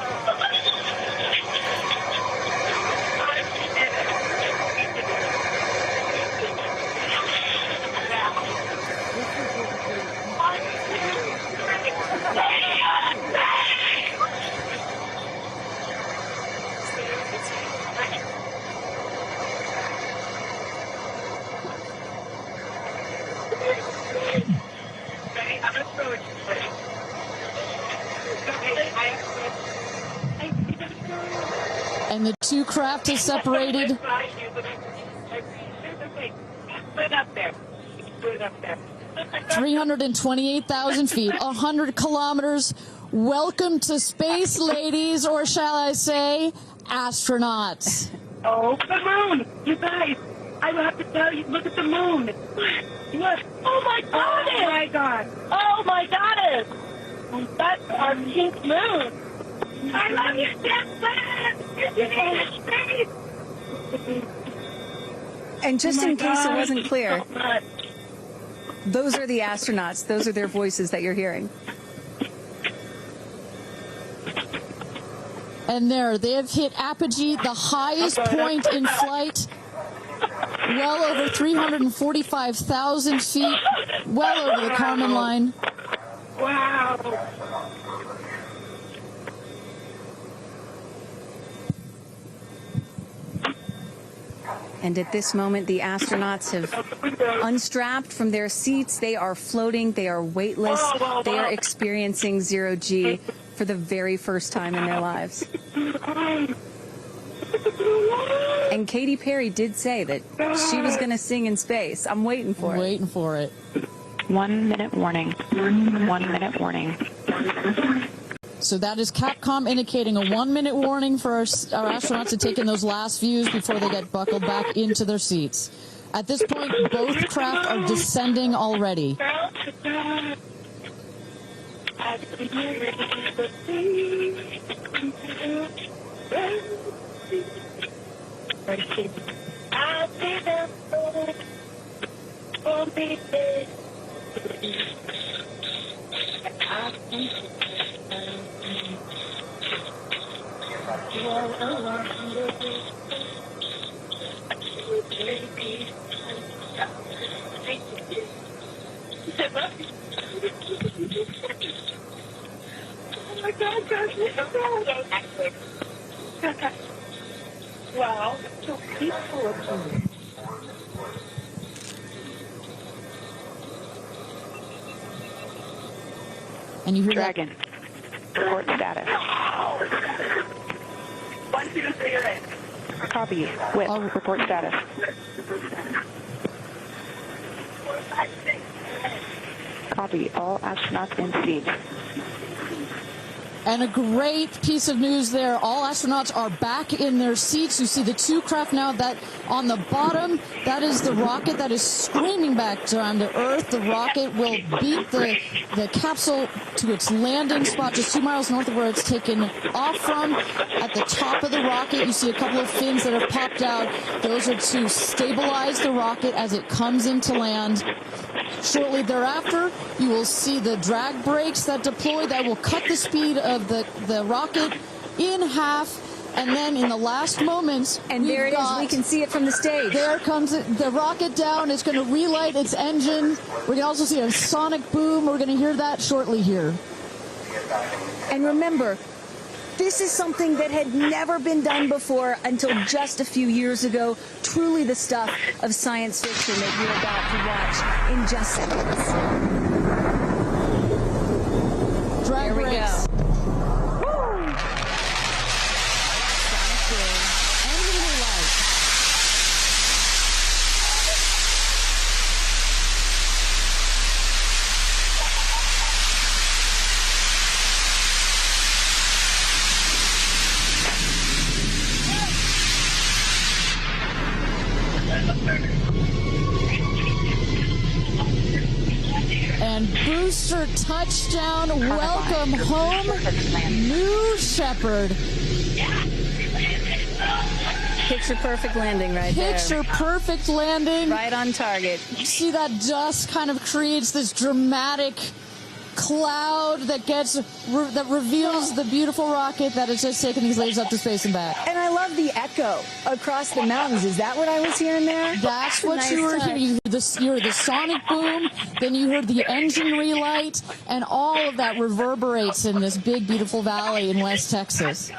Speaker 3: And the two craft is separated.
Speaker 9: Put it up there. Put it up there.
Speaker 3: 328,000 feet, 100 kilometers. Welcome to space, ladies, or shall I say, astronauts.
Speaker 9: Oh, the moon! You guys, I have to tell you, look at the moon. Look. Oh, my God. Oh, my God. Oh, my goddess. That's our pink moon. I love you, Jeff Bezos.
Speaker 1: And just in case it wasn't clear,
Speaker 9: So much.
Speaker 1: those are the astronauts. Those are their voices that you're hearing.
Speaker 3: And there, they have hit apogee, the highest point in flight, well over 345,000 feet, well over the Kármán line.
Speaker 9: Wow.
Speaker 1: And at this moment, the astronauts have unstrapped from their seats. They are floating. They are weightless. They are experiencing zero-G for the very first time in their lives. And Katy Perry did say that she was going to sing in space. I'm waiting for it.
Speaker 3: Waiting for it.
Speaker 9: 1 minute warning. 1 minute warning.
Speaker 3: So that is Capcom indicating a 1 minute warning for our astronauts to take in those last views before they get buckled back into their seats. At this point, both craft are descending already.
Speaker 9: Oh my God, guys, wow, so peaceful up here.
Speaker 3: And you hear
Speaker 9: Dragon, report status. Copy, Whip, report status. Copy, all astronauts in seat.
Speaker 3: And a great piece of news there. All astronauts are back in their seats. You see the two craft now. That on the bottom, that is the rocket that is screaming back down to Earth. The rocket will beat the capsule to its landing spot just 2 miles north of where it's taken off from. At the top of the rocket, you see a couple of fins that have popped out. Those are to stabilize the rocket as it comes into land. Shortly thereafter, you will see the drag brakes that deploy that will cut the speed of the rocket in half. And then in the last moments,
Speaker 1: and there it is. We can see it from the stage.
Speaker 3: There comes the rocket down. It's going to relight its engine. We can also see a sonic boom. We're going to hear that shortly here.
Speaker 1: And remember, this is something that had never been done before until just a few years ago. Truly the stuff of science fiction that you're about to watch in just seconds.
Speaker 3: Drag
Speaker 1: Here we
Speaker 3: brakes.
Speaker 1: go.
Speaker 3: And booster touchdown, welcome home, New Shepard.
Speaker 1: Picture perfect landing right there.
Speaker 3: Picture perfect landing.
Speaker 1: Right on target.
Speaker 3: See that dust kind of creates this dramatic cloud that reveals the beautiful rocket that has just taken these ladies up to space and back.
Speaker 1: And I love the echo across the mountains. Is that what I was hearing there?
Speaker 3: That's what you were hearing. You heard the sonic boom, then you heard the engine relight, and all of that reverberates in this big, beautiful valley in West Texas.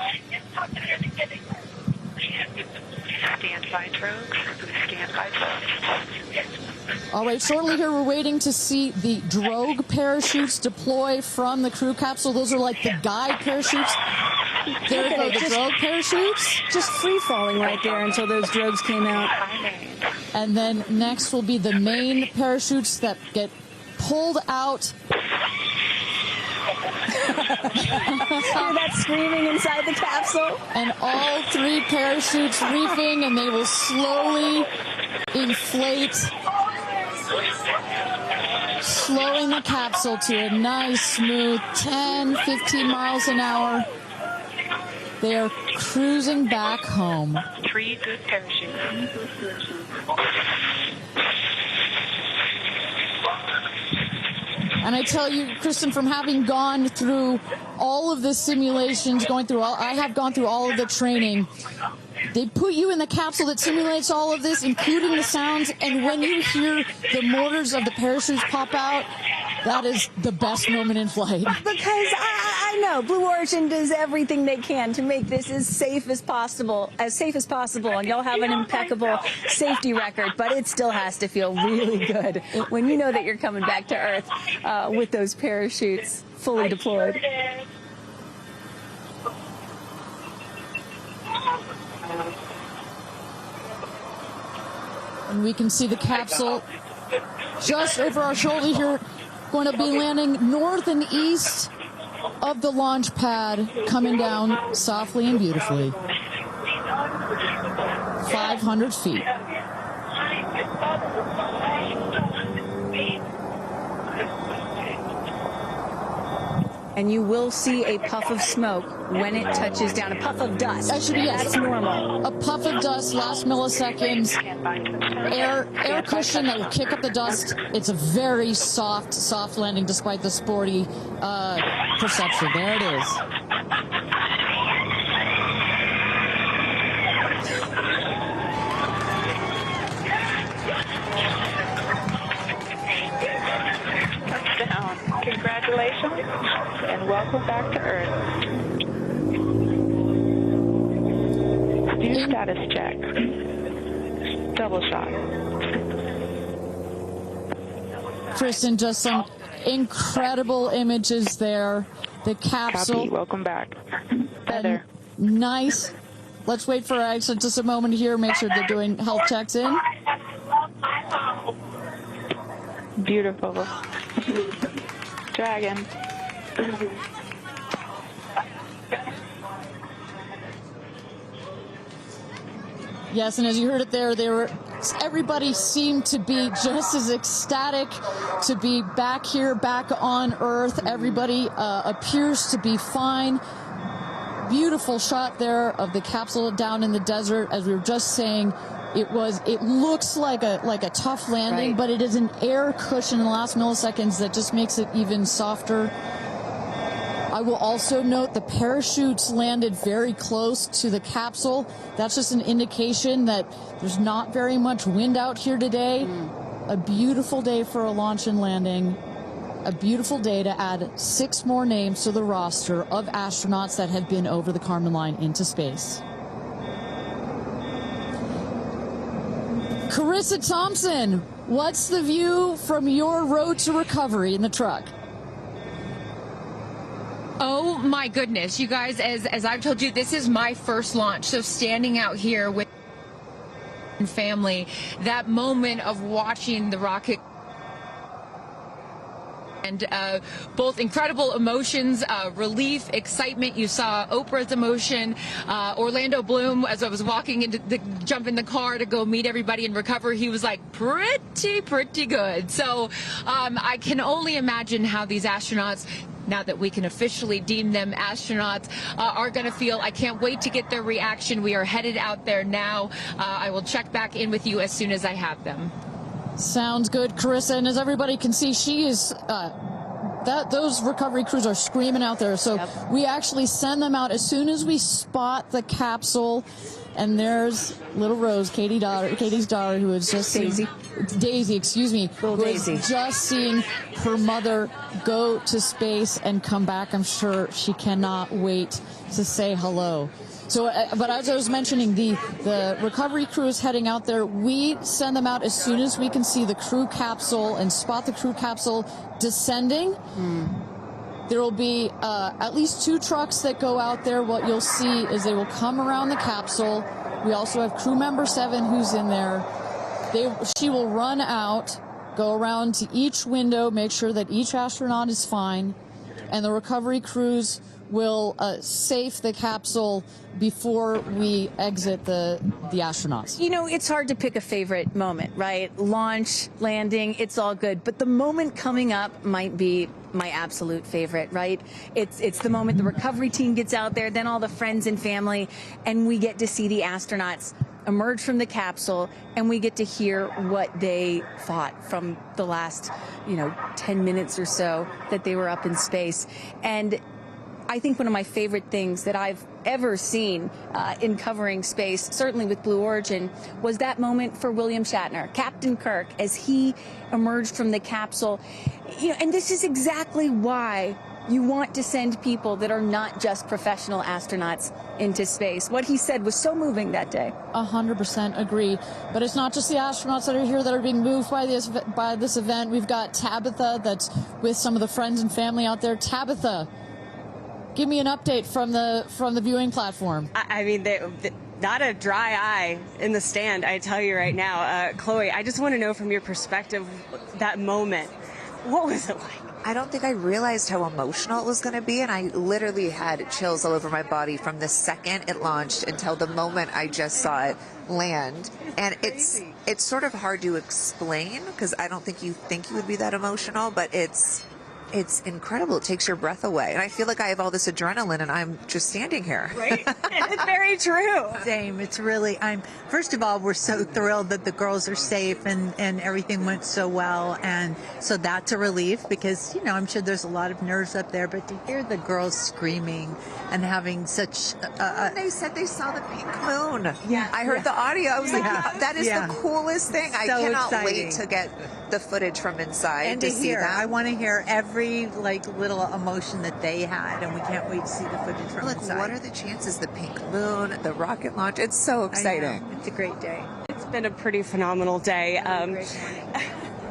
Speaker 9: Stand by, folks. Stand by, folks.
Speaker 3: All right, shortly here, we're waiting to see the drogue parachutes deploy from the crew capsule. Those are like the guide parachutes. There go the drogue parachutes.
Speaker 1: Just free falling right there until those drogues came out.
Speaker 3: And then next will be the main parachutes that get pulled out.
Speaker 1: Hear that screaming inside the capsule?
Speaker 3: And all 3 parachutes reefing, and they will slowly inflate, slowing the capsule to a nice, smooth 10, 15 miles an hour. They are cruising back home.
Speaker 9: 3 good parachutes.
Speaker 3: And I tell you, Kristen, from having gone through all of the simulations, I have gone through all of the training. They put you in the capsule that simulates all of this, including the sounds, and when you hear the motors of the parachutes pop out, that is the best moment in flight.
Speaker 1: Because I know Blue Origin does everything they can to make this as safe as possible, and y'all have an impeccable safety record, but it still has to feel really good when you know that you're coming back to Earth with those parachutes fully deployed.
Speaker 3: And we can see the capsule just over our shoulder here, going to be landing north and east of the launch pad, coming down softly and beautifully. 500 feet.
Speaker 1: And you will see a puff of smoke when it touches down, a puff of dust. That's normal.
Speaker 3: A puff of dust, last milliseconds, air cushion that will kick up the dust. It's a very soft landing despite the sporty perception. There it is.
Speaker 9: Touchdown. Congratulations and welcome back to Earth. Do status check. Double shot.
Speaker 3: Kristen, just some incredible images there. The capsule.
Speaker 9: Copy. Welcome back. Heather.
Speaker 3: Nice. Let's wait for Aisha just a moment here. Make sure they're doing health checks in.
Speaker 9: Beautiful. Dragon.
Speaker 3: Yes, and as you heard it there, everybody seemed to be just as ecstatic to be back here, back on Earth. Everybody appears to be fine. Beautiful shot there of the capsule down in the desert. As we were just saying, it looks like a tough landing, but it is an air cushion in the last milliseconds that just makes it even softer. I will also note the parachutes landed very close to the capsule. That's just an indication that there's not very much wind out here today. A beautiful day for a launch and landing. A beautiful day to add 6 more names to the roster of astronauts that have been over the Kármán line into space. Carissa Thompson, what's the view from your road to recovery in the truck?
Speaker 2: Oh my goodness, you guys, as I've told you, this is my first launch. So standing out here with family, that moment of watching the rocket, and both incredible emotions, relief, excitement. You saw Oprah's emotion, Orlando Bloom, as I was walking jump in the car to go meet everybody and recover, he was like pretty good. So I can only imagine how these astronauts, now that we can officially deem them astronauts, are going to feel. I can't wait to get their reaction. We are headed out there now. I will check back in with you as soon as I have them.
Speaker 3: Sounds good, Carissa. And as everybody can see, she is those recovery crews are screaming out there. So we actually send them out as soon as we spot the capsule. And there's little Rose, Katie's daughter, who is just Daisy, excuse me, who is just seeing her mother go to space and come back. I'm sure she cannot wait to say hello. So, but as I was mentioning, the recovery crew is heading out there. We send them out as soon as we can see the crew capsule and spot the crew capsule descending. There will be at least 2 trucks that go out there. What you'll see is they will come around the capsule. We also have crew member 7 who's in there. She will run out, go around to each window, make sure that each astronaut is fine, and the recovery crews will safe the capsule before we exit the astronauts.
Speaker 1: You know, it's hard to pick a favorite moment, right? Launch, landing, it's all good. But the moment coming up might be my absolute favorite, right? It's the moment the recovery team gets out there, then all the friends and family, and we get to see the astronauts emerge from the capsule, and we get to hear what they thought from the last, 10 minutes or so that they were up in space. And I think one of my favorite things that I've ever seen in covering space, certainly with Blue Origin, was that moment for William Shatner, Captain Kirk, as he emerged from the capsule. And this is exactly why you want to send people that are not just professional astronauts into space. What he said was so moving that day.
Speaker 3: 100% agree. But it's not just the astronauts that are here that are being moved by this event. We've got Tabitha that's with some of the friends and family out there. Tabitha, give me an update from the viewing platform.
Speaker 5: I mean, not a dry eye in the stand, I tell you right now. Chloe, I just want to know from your perspective, that moment, what was it like?
Speaker 7: I don't think I realized how emotional it was going to be, and I literally had chills all over my body from the second it launched until the moment I just saw it land. And it's sort of hard to explain, because I don't think you would be that emotional, but it's incredible. It takes your breath away. And I feel like I have all this adrenaline and I'm just standing here.
Speaker 5: Right? It's very true.
Speaker 6: Same. It's really, first of all, we're so thrilled that the girls are safe and everything went so well. And so that's a relief, because, I'm sure there's a lot of nerves up there, but to hear the girls screaming and having such
Speaker 7: they said they saw the pink moon.
Speaker 6: Yeah.
Speaker 7: I heard the audio. I was like, that is the coolest thing.
Speaker 6: So
Speaker 7: I cannot
Speaker 6: exciting.
Speaker 7: wait to get the footage from inside
Speaker 6: and
Speaker 7: to see that.
Speaker 6: I want to hear every little emotion that they had, and we can't wait to see the footage from inside.
Speaker 7: What are the chances? The pink moon, the rocket launch. It's so exciting.
Speaker 6: It's a great day.
Speaker 5: It's been a pretty phenomenal day.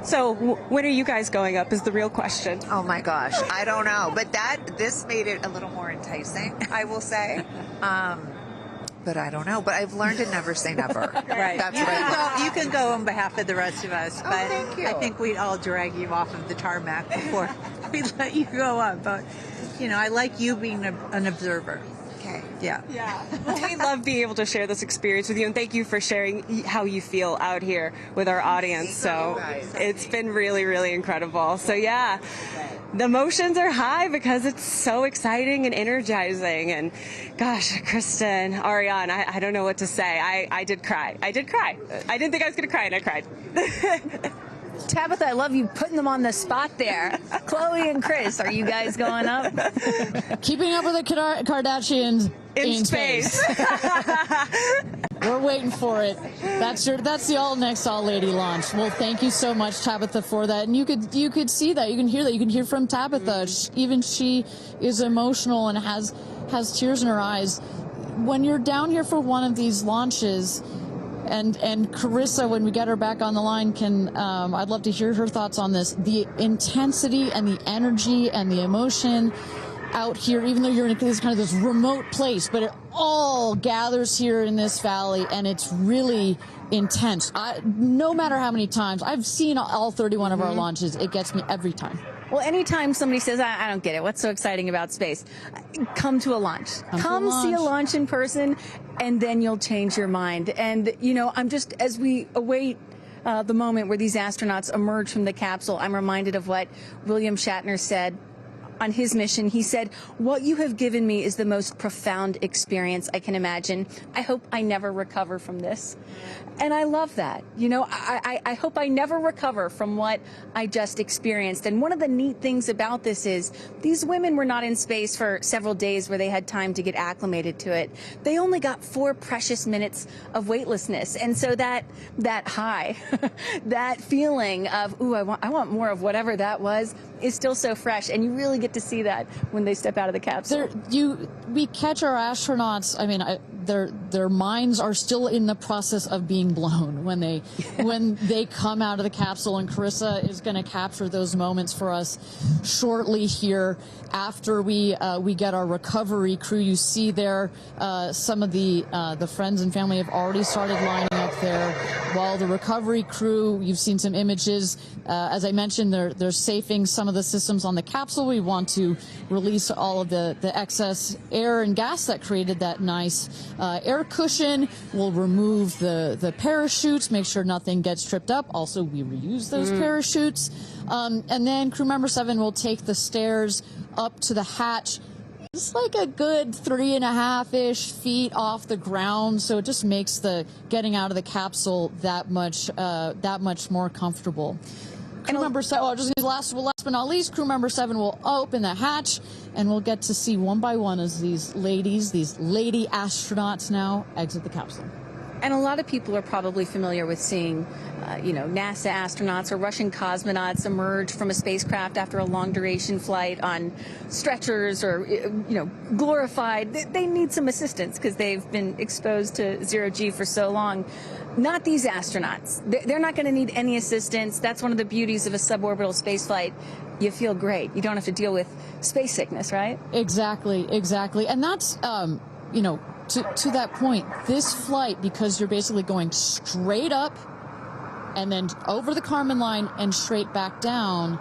Speaker 5: So when are you guys going up is the real question.
Speaker 7: Oh my gosh, I don't know, but this made it a little more enticing, I will say. But I don't know. But I've learned to never say never.
Speaker 6: Right.
Speaker 7: That's right.
Speaker 6: You can go on behalf of the rest of us, but
Speaker 7: thank you.
Speaker 6: I think we'd all drag you off of the tarmac before we let you go up. But I like you being an observer.
Speaker 7: Okay.
Speaker 6: Yeah.
Speaker 5: We love being able to share this experience with you, and thank you for sharing how you feel out here with our audience. So it's been really, really incredible. So yeah, the emotions are high because it's so exciting and energizing. And gosh, Kristen, Ariane, I don't know what to say. I did cry. I didn't think I was going to cry, and I cried.
Speaker 1: Tabitha, I love you putting them on the spot there. Chloe and Chris, are you guys going up?
Speaker 3: Keeping up with the Kardashians
Speaker 5: In space.
Speaker 3: We're waiting for it. That's the all lady launch. Well, thank you so much, Tabitha, for that. And you could see that, you can hear that, you can hear from Tabitha. Even she is emotional and has tears in her eyes. When you're down here for one of these launches, and Carissa, when we get her back on the line, I'd love to hear her thoughts on this. The intensity and the energy and the emotion out here, even though you're in this remote place, but it all gathers here in this valley, and it's really intense. No matter how many times I've seen all 31 of our launches, it gets me every time.
Speaker 1: Well, anytime somebody says, I don't get it, what's so exciting about space? Come to a launch. Come see a launch in person, and then you'll change your mind. And, as we await the moment where these astronauts emerge from the capsule, I'm reminded of what William Shatner said on his mission. He said, "What you have given me is the most profound experience I can imagine. I hope I never recover from this." And I love that. I hope I never recover from what I just experienced. And one of the neat things about this is these women were not in space for several days where they had time to get acclimated to it. They only got 4 precious minutes of weightlessness. And so that high, that feeling of, ooh, I want more of whatever that was, is still so fresh, and you really get to see that when they step out of the capsule.
Speaker 3: We catch our astronauts. I mean, their minds are still in the process of being blown when they come out of the capsule, and Carissa is going to capture those moments for us shortly here after we get our recovery crew. You see there some of the friends and family have already started lining up there, while the recovery crew, you've seen some images. As I mentioned, they're safing some of the systems on the capsule. We want to release all of the excess air and gas that created that nice air cushion. We'll remove the parachutes, make sure nothing gets tripped up. Also, we reuse those parachutes. And then crew member 7 will take the stairs up to the hatch. It's like a good 3.5-ish feet off the ground, so it just makes the getting out of the capsule that much more comfortable. Crew member 7, last but not least, crew member 7 will open the hatch, and we'll get to see one by one as these lady astronauts now exit the capsule.
Speaker 1: And a lot of people are probably familiar with seeing, NASA astronauts or Russian cosmonauts emerge from a spacecraft after a long duration flight on stretchers or, glorified. They need some assistance because they've been exposed to zero-G for so long. Not these astronauts. They're not going to need any assistance. That's one of the beauties of a suborbital spaceflight. You feel great. You don't have to deal with space sickness, right? Exactly. And that's, to that point, this flight, because you're basically going straight up and then over the Kármán line and straight back down,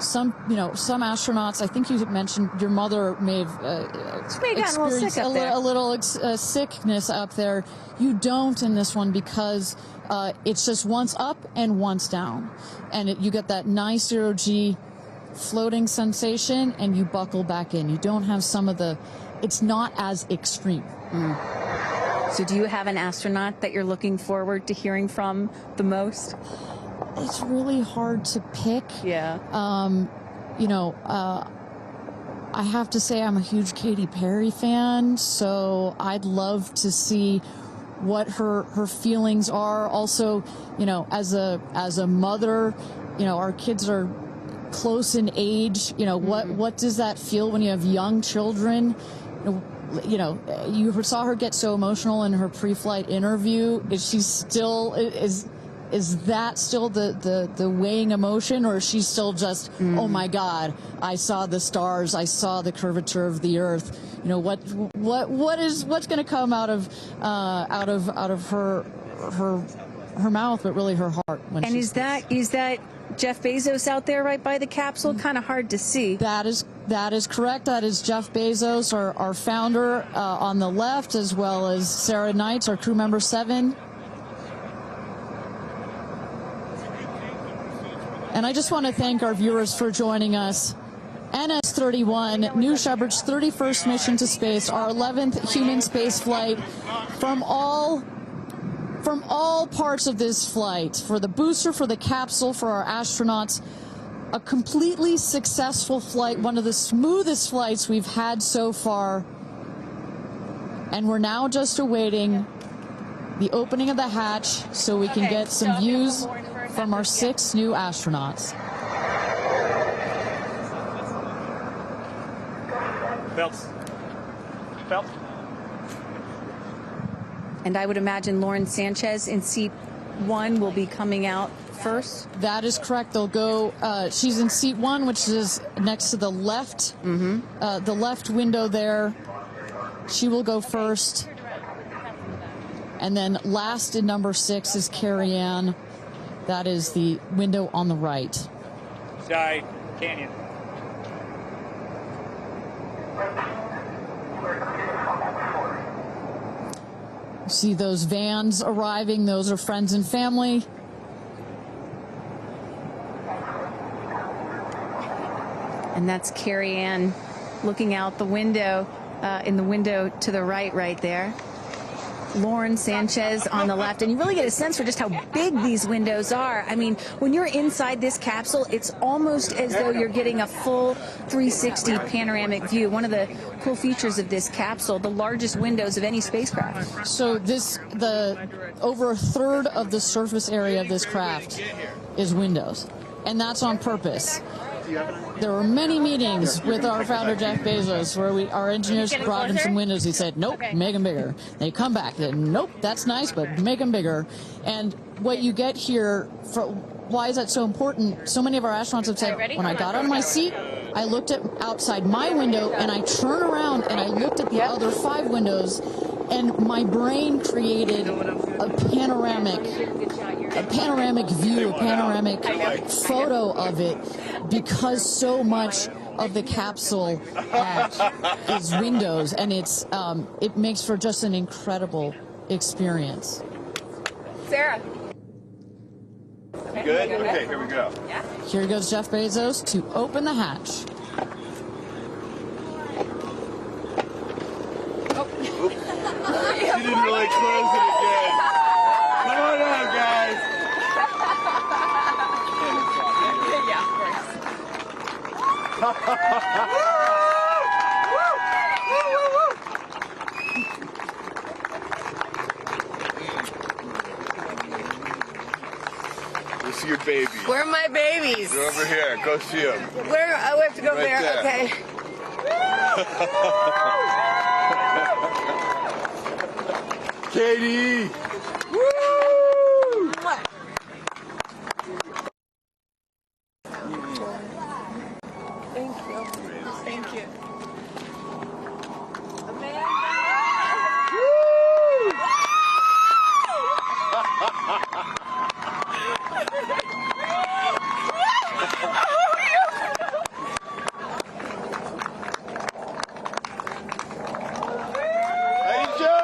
Speaker 1: some astronauts, I think you mentioned your mother may have experienced a little sickness up there. You don't in this one because it's just once up and once down. And you get that nice zero-G floating sensation and you buckle back in. You don't have it's not as extreme. So do you have an astronaut that you're looking forward to hearing from the most? It's really hard to pick. Yeah. I have to say I'm a huge Katy Perry fan, so I'd love to see what her feelings are. Also, as a mother, our kids are close in age. What does that feel when you have young children? You saw her get so emotional in her pre-flight interview. Is she still is that still the weighing emotion, or is she still just oh my God, I saw the stars, I saw the curvature of the Earth? What's going to come out of her mouth, but really her heart? And is that Jeff Bezos out there right by the capsule? Kind of hard to see. That is correct. That is Jeff Bezos, our founder, on the left, as well as Sarah Knights, our crew member 7. And I just want to thank our viewers for joining us. NS-31, New Shepard's 31st mission to space, our 11th human space flight. From all parts of this flight, for the booster, for the capsule, for our astronauts, a completely successful flight, one of the smoothest flights we've had so far. And we're now just awaiting the opening of the hatch so we can get some views from our 6 new astronauts.
Speaker 10: Belts.
Speaker 1: And I would imagine Lauren Sanchez in seat 1 will be coming out first. That is correct. They'll go. She's in seat 1, which is next to the left, the left window there. She will go first. And then last in number 6 is Kerianne. That is the window on the right.
Speaker 10: Sky Canyon.
Speaker 3: See those vans arriving. Those are friends and family. And that's Kerianne looking out the window, in the window to the right there. Lauren Sanchez on the left. And you really get a sense for just how big these windows are. I mean, when you're inside this capsule, it's almost as though you're getting a full 360 panoramic view. One of the cool features of this capsule, the largest windows of any spacecraft. So over a third of the surface area of this craft is windows. And that's on purpose. There were many meetings with our founder, Jeff Bezos, where our engineers brought him some windows. He said, nope, make them bigger. They come back, nope, that's nice, but make them bigger. And what you get here, why is that so important? So many of our astronauts have said, when I got out of my seat, I looked outside my window, and I turned around and I looked at the other 5 windows, and my brain created a panoramic view, a panoramic photo of it, because so much of the capsule is windows, and it makes for just an incredible experience.
Speaker 5: Sarah.
Speaker 4: Good? Okay, here we go.
Speaker 5: Yeah.
Speaker 3: Here goes Jeff Bezos to open the hatch.
Speaker 4: She didn't really close it again. Come on out, guys.
Speaker 5: Yeah, of
Speaker 4: We'll see your baby.
Speaker 12: Where are my babies?
Speaker 4: They're over here. Go see them.
Speaker 12: Where? Oh, we have to go
Speaker 4: Right
Speaker 12: there. Okay.
Speaker 4: Katie! Woo!
Speaker 12: Thank you. Thank you. Amanda!
Speaker 4: Aisha!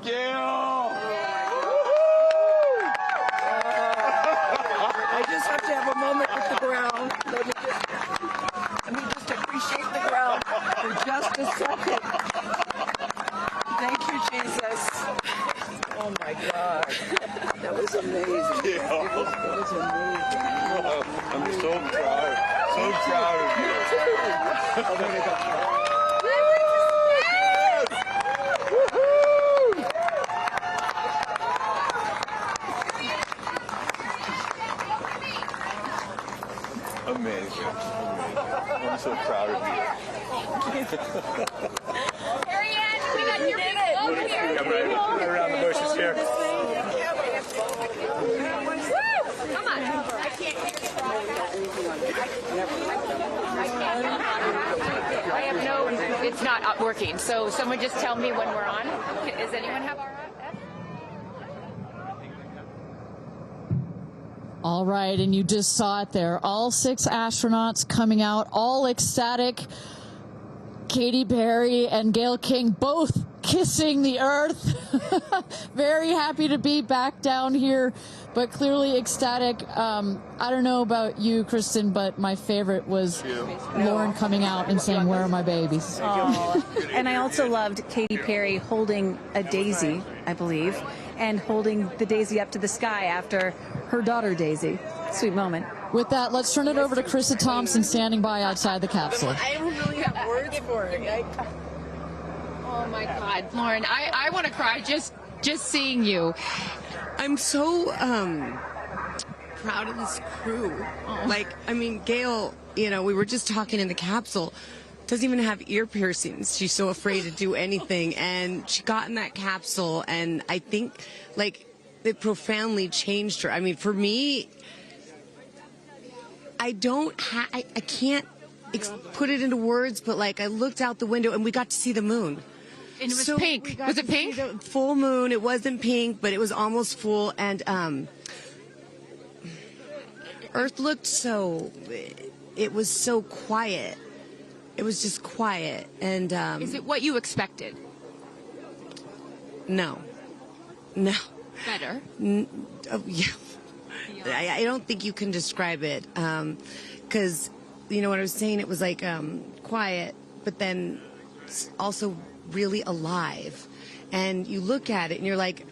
Speaker 4: Gayle!
Speaker 12: I just have to have a moment with the ground. Let me just appreciate the ground for just a second. Thank you, Jesus. Oh my God. That was amazing.
Speaker 4: Yeah.
Speaker 12: That was amazing.
Speaker 4: I'm so proud. So proud of you.
Speaker 12: Oh, there we go.
Speaker 4: Amazing. I'm so proud of you.
Speaker 2: Kerianne, we got your people over here.
Speaker 10: Come right around the bushes here.
Speaker 2: Come on. I have no, it's not working. So someone just tell me when we're on. Does anyone have our on?
Speaker 3: All right, and you just saw it there. All 6 astronauts coming out, all ecstatic. Katy Perry and Gayle King both kissing the earth. Very happy to be back down here, but clearly ecstatic. I don't know about you, Kristen, but my favorite was Lauren coming out and saying, "Where are my babies?"
Speaker 1: Oh. And I also loved Katy Perry holding a daisy, I believe, and holding the daisy up to the sky after her daughter Daisy. Sweet moment.
Speaker 3: With that, let's turn it over to Krista Thompson standing by outside the capsule.
Speaker 12: I don't really have words for it.
Speaker 2: Oh my God, Lauren, I want to cry just seeing you.
Speaker 13: I'm so proud of this crew. Like, I mean, Gayle, you know, we were just talking in the capsule, doesn't even have ear piercings. She's so afraid to do anything. And she got in that capsule, and I think, like, it profoundly changed her. I mean, for me, I can't put it into words, but, like, I looked out the window, and we got to see the moon.
Speaker 2: And it was pink. Was it pink?
Speaker 13: Full moon. It wasn't pink, but it was almost full. And Earth looked so, it was so quiet. It was just quiet. And
Speaker 2: is it what you expected?
Speaker 13: No.
Speaker 2: Better.
Speaker 13: Yeah. I don't think you can describe it. Because, you know what I was saying? It was like quiet, but then also really alive. And you look at it and you're like,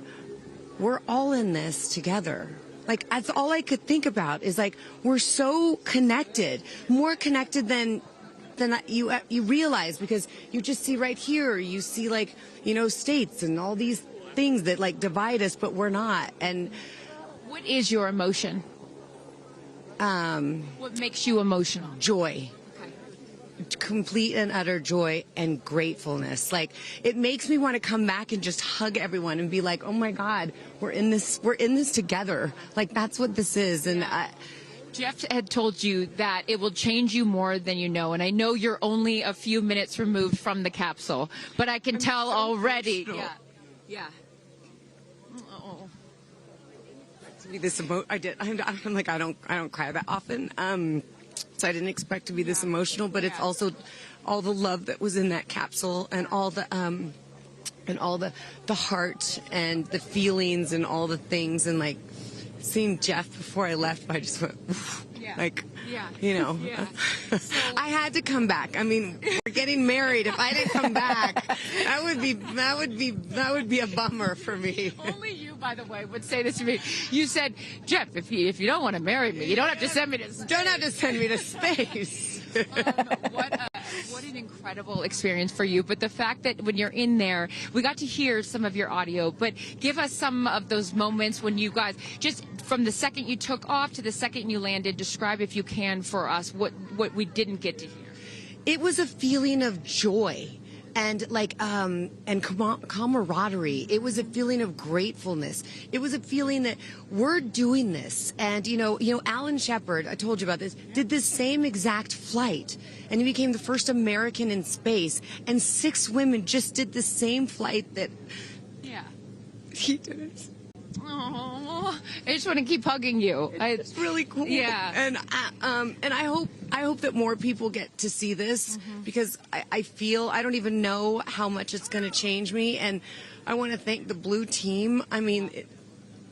Speaker 13: we're all in this together. Like, that's all I could think about is like, we're so connected, more connected than than you realize, because you just see right here, you see like, states and all these things that like divide us, but we're not. And
Speaker 2: what is your emotion? What makes you emotional?
Speaker 13: Joy. Complete and utter joy and gratefulness. Like, it makes me want to come back and just hug everyone and be like, oh my God, we're in this together. Like, that's what this is. And
Speaker 2: Jeff had told you that it will change you more than you know, and I know you're only a few minutes removed from the capsule, but I can tell already.
Speaker 13: Emotional.
Speaker 2: Yeah.
Speaker 13: To be this I did. I'm like, I don't cry that often. So I didn't expect to be this emotional, but it's also all the love that was in that capsule, and all the heart and the feelings and all the things, and like seeing Jeff before I left, I just went, I had to come back. I mean, we're getting married. If I didn't come back, that would be a bummer for me.
Speaker 2: Only you, by the way, would say this to me. You said, Jeff, if you don't want to marry me, you don't have to send me to space.
Speaker 13: Don't have to send me to space.
Speaker 2: What an incredible experience for you. But the fact that when you're in there, we got to hear some of your audio, but give us some of those moments when you guys, just from the second you took off to the second you landed, describe, if you can, for us what we didn't get to hear.
Speaker 13: It was a feeling of joy and and camaraderie. It was a feeling of gratefulness. It was a feeling that we're doing this. And Alan Shepard, I told you about this, did this same exact flight, and he became the first American in space. And 6 women just did the same flight that he did it.
Speaker 2: Oh, I just want to keep hugging you.
Speaker 13: It's really cool.
Speaker 2: Yeah.
Speaker 13: And I hope that more people get to see this, because I feel, I don't even know how much it's going to change me. And I want to thank the Blue team. I mean,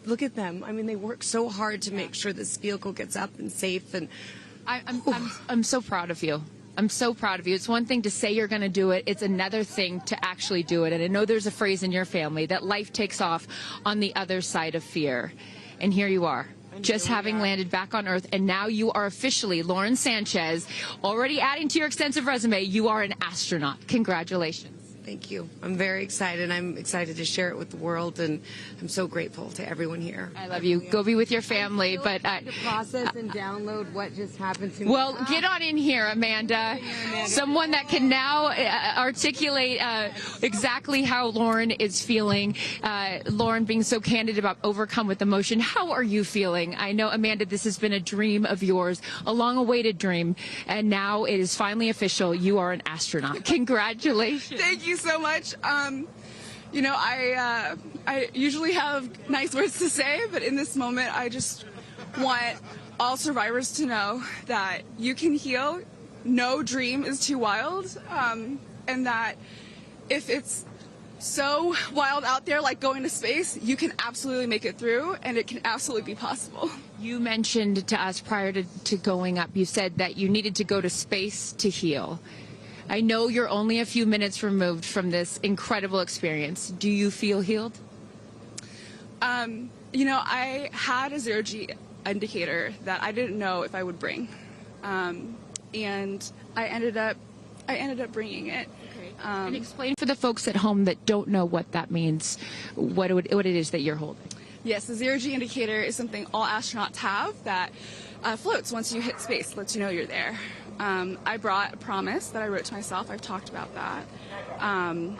Speaker 13: look at them. I mean, they work so hard to make sure this vehicle gets up and safe. And
Speaker 2: I'm so proud of you. I'm so proud of you. It's one thing to say you're going to do it. It's another thing to actually do it. And I know there's a phrase in your family that life takes off on the other side of fear. And here you are, just having landed back on Earth. And now you are officially, Lauren Sanchez, already adding to your extensive resume, you are an astronaut. Congratulations.
Speaker 13: Thank you. I'm very excited. I'm excited to share it with the world, and I'm so grateful to everyone here.
Speaker 2: I love you. Go be with your family. But
Speaker 13: to process and download what just happened to me.
Speaker 2: Well, get on in here, Amanda. Someone that can now articulate exactly how Lauren is feeling. Lauren being so candid about overcome with emotion. How are you feeling? I know, Amanda, this has been a dream of yours, a long-awaited dream, and now it is finally official. You are an astronaut. Congratulations.
Speaker 14: Thank you so much. I usually have nice words to say, but in this moment, I just want all survivors to know that you can heal. No dream is too wild, and that if it's so wild out there, like going to space, you can absolutely make it through, and it can absolutely be possible.
Speaker 2: You mentioned to us prior to going up, you said that you needed to go to space to heal. I know you're only a few minutes removed from this incredible experience. Do you feel healed?
Speaker 14: I had a zero-G indicator that I didn't know if I would bring, and I ended up bringing it.
Speaker 2: Okay. And explain for the folks at home that don't know what that means, what it is that you're holding.
Speaker 14: Yes, the zero-G indicator is something all astronauts have that floats once you hit space, lets you know you're there. I brought a promise that I wrote to myself. I've talked about that.
Speaker 2: And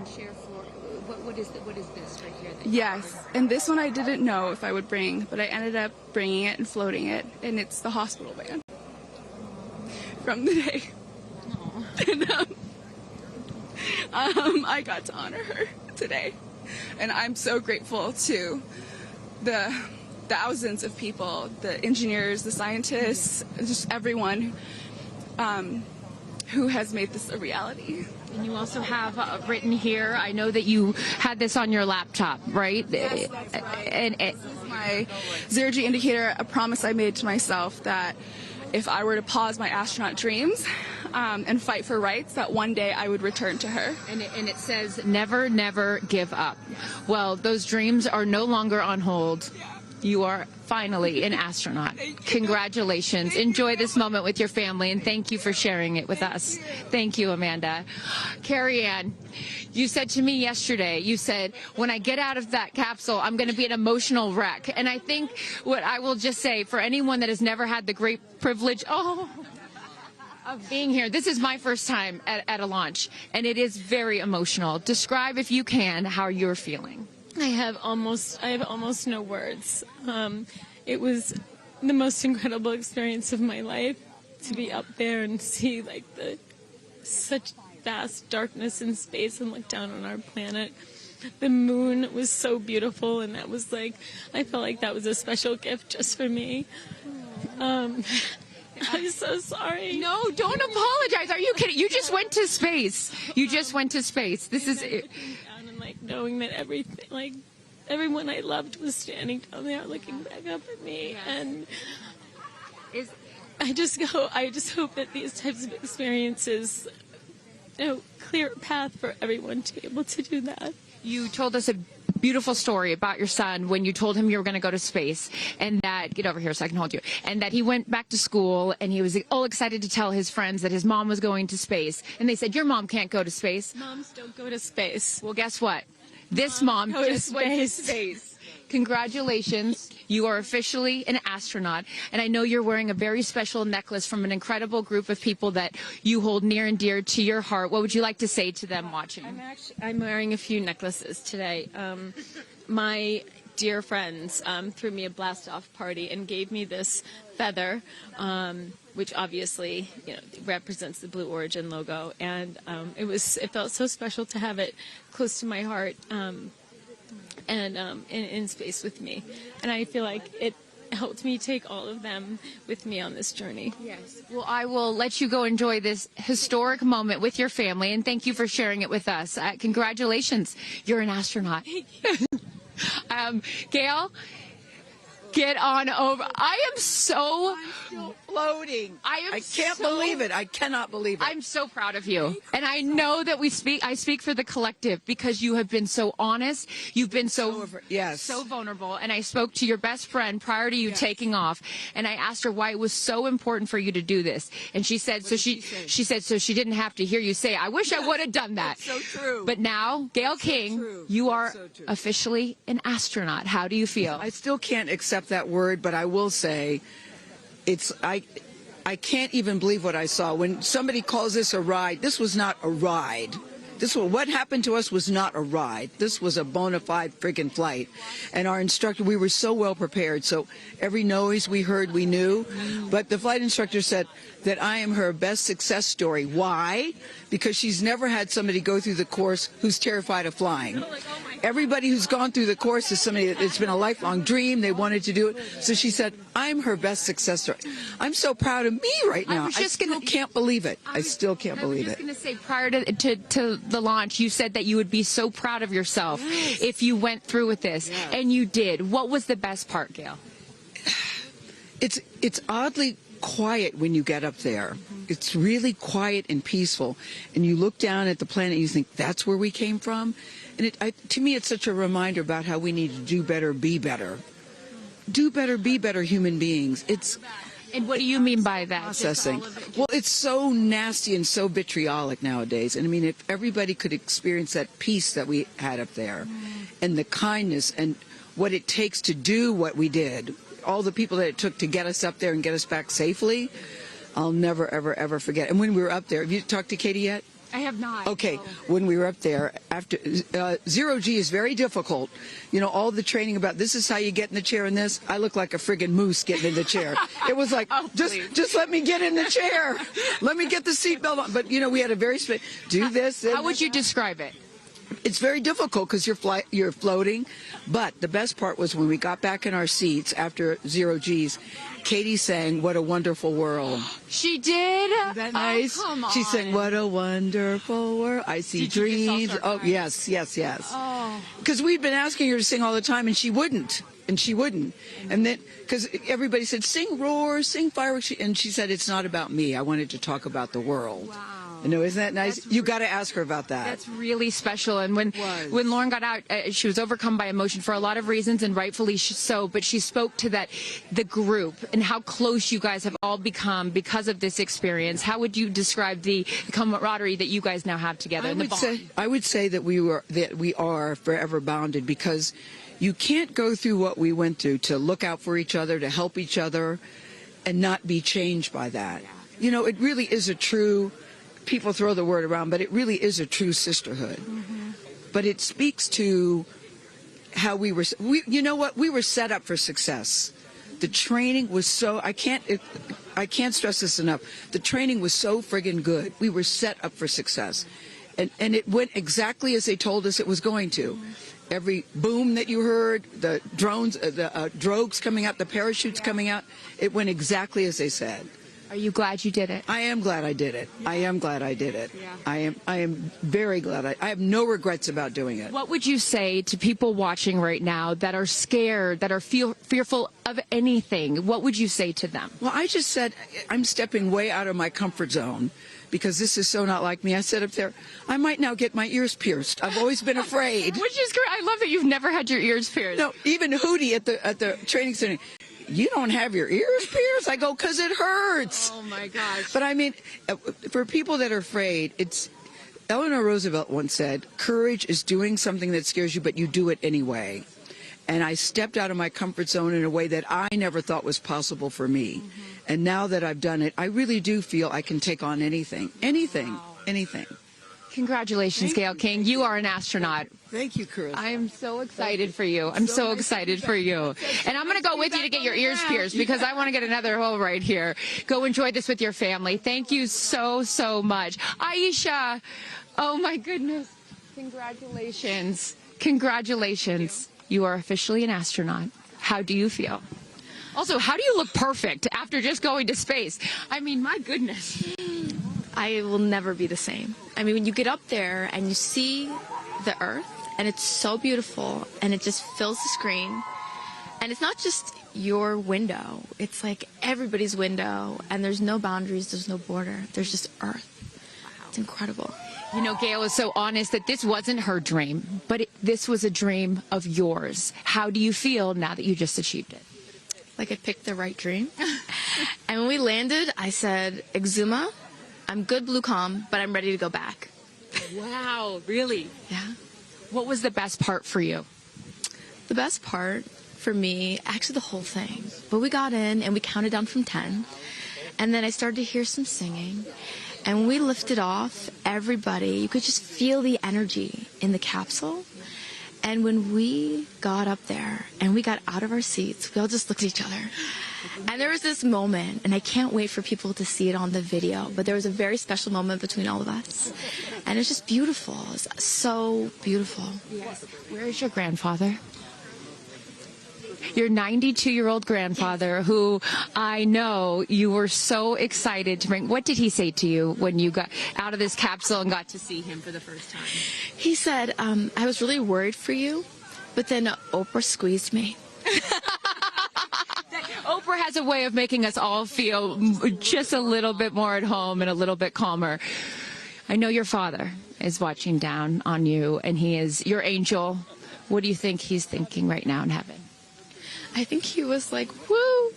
Speaker 2: share for what is this right here?
Speaker 14: Yes, and this one I didn't know if I would bring, but I ended up bringing it and floating it, and it's the hospital band from the day. And I got to honor her today, and I'm so grateful to the thousands of people, the engineers, the scientists, just everyone who has made this a reality.
Speaker 2: And you also have written here, I know that you had this on your laptop, right?
Speaker 14: Yes, that's right. This is my zero-G indicator, a promise I made to myself that if I were to pause my astronaut dreams and fight for rights, that one day I would return to her.
Speaker 2: And it says, never, never give up. Well, those dreams are no longer on hold. You are finally an astronaut. Congratulations. Enjoy this moment with your family, and thank you for sharing it with us. Thank you, Amanda. Kerianne, you said to me yesterday, you said, when I get out of that capsule, I'm going to be an emotional wreck. And I think what I will just say, for anyone that has never had the great privilege of being here, this is my first time at a launch, and it is very emotional. Describe, if you can, how you're feeling.
Speaker 15: I have almost no words. It was the most incredible experience of my life to be up there and see like such vast darkness in space and look down on our planet. The moon was so beautiful, and that was like, I felt like that was a special gift just for me. I'm so sorry.
Speaker 2: No, don't apologize. Are you kidding? You just went to space. You just went to space. This is it.
Speaker 15: And like knowing that everything, like everyone I loved was standing down there looking back up at me. And I just hope that these types of experiences, clear a path for everyone to be able to do that.
Speaker 2: You told us a beautiful story about your son when you told him you were going to go to space, and that, get over here so I can hold you, and that he went back to school and he was all excited to tell his friends that his mom was going to space, and they said, your mom can't go to space.
Speaker 15: Moms don't go to space.
Speaker 2: Well, guess what? This mom just went to space. Congratulations. You are officially an astronaut, and I know you're wearing a very special necklace from an incredible group of people that you hold near and dear to your heart. What would you like to say to them watching?
Speaker 15: I'm wearing a few necklaces today. My dear friends threw me a blast-off party and gave me this feather, which obviously represents the Blue Origin logo, and it felt so special to have it close to my heart. And in space with me. And I feel like it helped me take all of them with me on this journey.
Speaker 2: Yes. Well, I will let you go enjoy this historic moment with your family, and thank you for sharing it with us. Congratulations. You're an astronaut. Gayle, get on over. I am so
Speaker 12: floating. I can't believe it. I cannot believe it.
Speaker 2: I'm so proud of you. And I know that I speak for the collective, because you have been so honest. You've been so vulnerable. And I spoke to your best friend prior to you taking off, and I asked her why it was so important for you to do this. And she said, she said, so she didn't have to hear you say, I wish I would have done that.
Speaker 12: That's so true.
Speaker 2: But now, Gayle King, you are officially an astronaut. How do you feel?
Speaker 12: I still can't accept that word, but I will say, I can't even believe what I saw. When somebody calls this a ride, this was not a ride. What happened to us was not a ride. This was a bona fide friggin' flight. And our instructor, we were so well prepared. So every noise we heard, we knew. But the flight instructor said that I am her best success story. Why? Because she's never had somebody go through the course who's terrified of flying. Everybody who's gone through the course is somebody that it's been a lifelong dream. They wanted to do it. So she said, I'm her best success story. I'm so proud of me right now. I still can't believe it. I still can't believe it.
Speaker 2: I was just going to say, prior to the launch, you said that you would be so proud of yourself if you went through with this. And you did. What was the best part, Gayle?
Speaker 12: It's oddly quiet when you get up there. It's really quiet and peaceful. And you look down at the planet and you think, that's where we came from? And to me, it's such a reminder about how we need to do better, be better. Do better, be better human beings.
Speaker 2: And what do you mean by that?
Speaker 12: Processing. Well, it's so nasty and so vitriolic nowadays. And I mean, if everybody could experience that peace that we had up there, and the kindness and what it takes to do what we did, all the people that it took to get us up there and get us back safely, I'll never, ever, ever forget. And when we were up there, have you talked to Katy yet?
Speaker 2: I have not.
Speaker 12: Okay,
Speaker 2: no.
Speaker 12: When we were up there, after zero G is very difficult. All the training about this is how you get in the chair and this. I look like a friggin' moose getting in the chair. It was like, just let me get in the chair. Let me get the seatbelt on. But, we had a very do this.
Speaker 2: How would you describe it?
Speaker 12: It's very difficult because you're floating. But the best part was when we got back in our seats after zero G's, Katy sang "What a Wonderful World."
Speaker 2: She did?
Speaker 12: Isn't that nice?
Speaker 2: Oh, come on.
Speaker 12: She sang "What a Wonderful World." I see dreams. Oh, yes.
Speaker 2: Oh.
Speaker 12: Because we'd been asking her to sing all the time, and she wouldn't. And then, because everybody said, sing roar, sing fireworks. And she said, it's not about me. I wanted to talk about the world.
Speaker 2: Wow.
Speaker 16: No, isn't that nice? You got to ask her about that.
Speaker 2: That's really special. And when Lauren got out, she was overcome by emotion for a lot of reasons, and rightfully so. But she spoke to the group and how close you guys have all become because of this experience. How would you describe the camaraderie that you guys now have together?
Speaker 16: I would say that we are forever bonded, because you can't go through what we went through to look out for each other, to help each other, and not be changed by that. You know, it really is a true. People throw the word around, but it really is a true sisterhood. But it speaks to how we were, you know what, we were set up for success. The training was so, I can't stress this enough. The training was so friggin' good. We were set up for success. And it went exactly as they told us it was going to. Every boom that you heard, the drones, the drogues coming out, the parachutes coming out, it went exactly as they said.
Speaker 2: Are you glad you did it?
Speaker 16: I am glad I did it. I am glad I did it.
Speaker 2: Yeah.
Speaker 16: I am very glad. I have no regrets about doing it.
Speaker 2: What would you say to people watching right now that are scared, that are fearful of anything? What would you say to them?
Speaker 16: Well, I just said I'm stepping way out of my comfort zone, because this is so not like me. I said up there, I might now get my ears pierced. I've always been afraid.
Speaker 2: Which is great. I love that you've never had your ears pierced.
Speaker 16: No, even Hootie at the training center. You don't have your ears pierced? I go, because it hurts.
Speaker 2: Oh, my gosh.
Speaker 16: But I mean, for people that are afraid, Eleanor Roosevelt once said, courage is doing something that scares you, but you do it anyway. And I stepped out of my comfort zone in a way that I never thought was possible for me. And now that I've done it, I really do feel I can take on anything. Anything.
Speaker 2: Congratulations, Gayle King. You are an astronaut.
Speaker 16: Thank you, Chris.
Speaker 2: I am so excited for you. I'm so excited for you. And I'm going to go with you to get your ears pierced, because I want to get another hole right here. Go enjoy this with your family. Thank you so, so much. Aisha, oh my goodness. Congratulations. Congratulations. You are officially an astronaut. How do you feel? Also, how do you look perfect after just going to space? I mean, my goodness.
Speaker 17: I will never be the same. I mean, when you get up there and you see the Earth, and it's so beautiful, and it just fills the screen, and it's not just your window, it's like everybody's window, and there's no boundaries, there's no border, there's just Earth. It's incredible.
Speaker 2: You know, Gayle is so honest that this wasn't her dream, but this was a dream of yours. How do you feel now that you just achieved it?
Speaker 17: Like I picked the right dream. And when we landed, I said, Exuma, I'm good, blue calm, but I'm ready to go back.
Speaker 2: Wow, really?
Speaker 17: Yeah.
Speaker 2: What was the best part for you?
Speaker 17: The best part for me, actually the whole thing. But we got in and we counted down from 10. And then I started to hear some singing. And when we lifted off, everybody, you could just feel the energy in the capsule. And when we got up there and we got out of our seats, we all just looked at each other. And there was this moment, and I can't wait for people to see it on the video, but there was a very special moment between all of us. And it's just beautiful. It's so beautiful.
Speaker 2: Yes. Where is your grandfather? Your 92-year-old grandfather, who I know you were so excited to bring. What did he say to you when you got out of this capsule and got to see him for the first time?
Speaker 17: He said, I was really worried for you, but then Oprah squeezed me.
Speaker 2: Oprah has a way of making us all feel just a little bit more at home and a little bit calmer. I know your father is watching down on you, and he is your angel. What do you think he's thinking right now in heaven?
Speaker 17: I think he was like, woo!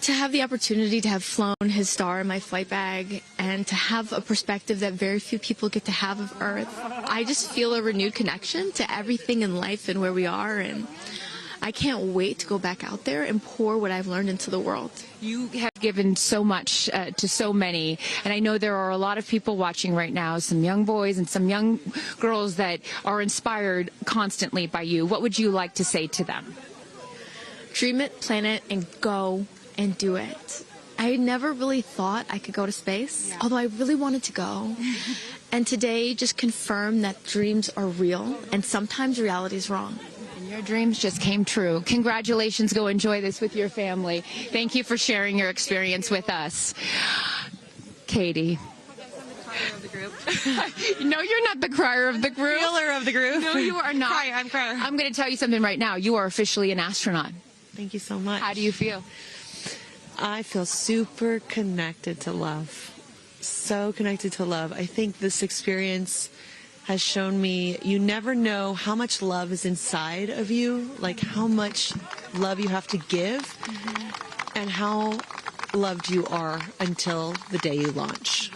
Speaker 17: To have the opportunity to have flown his star in my flight bag and to have a perspective that very few people get to have of Earth, I just feel a renewed connection to everything in life and where we are, and I can't wait to go back out there and pour what I've learned into the world.
Speaker 2: You have given so much to so many, and I know there are a lot of people watching right now, some young boys and some young girls that are inspired constantly by you. What would you like to say to them?
Speaker 17: Dream it, plan it, and go and do it. I never really thought I could go to space, although I really wanted to go. And today just confirmed that dreams are real, and sometimes reality is wrong.
Speaker 2: Your dreams just came true. Congratulations. Go enjoy this with your family. Thank you for sharing your experience with us. Katie. No, you're not the crier of the group.
Speaker 18: Feeler of the group.
Speaker 2: No, you are not.
Speaker 18: I'm crier.
Speaker 2: I'm going to tell you something right now. You are officially an astronaut.
Speaker 18: Thank you so much.
Speaker 2: How do you feel?
Speaker 18: I feel super connected to love. so connected to love. I think this experience has shown me you never know how much love is inside of you, like how much love you have to give, and how loved you are until the day you launch.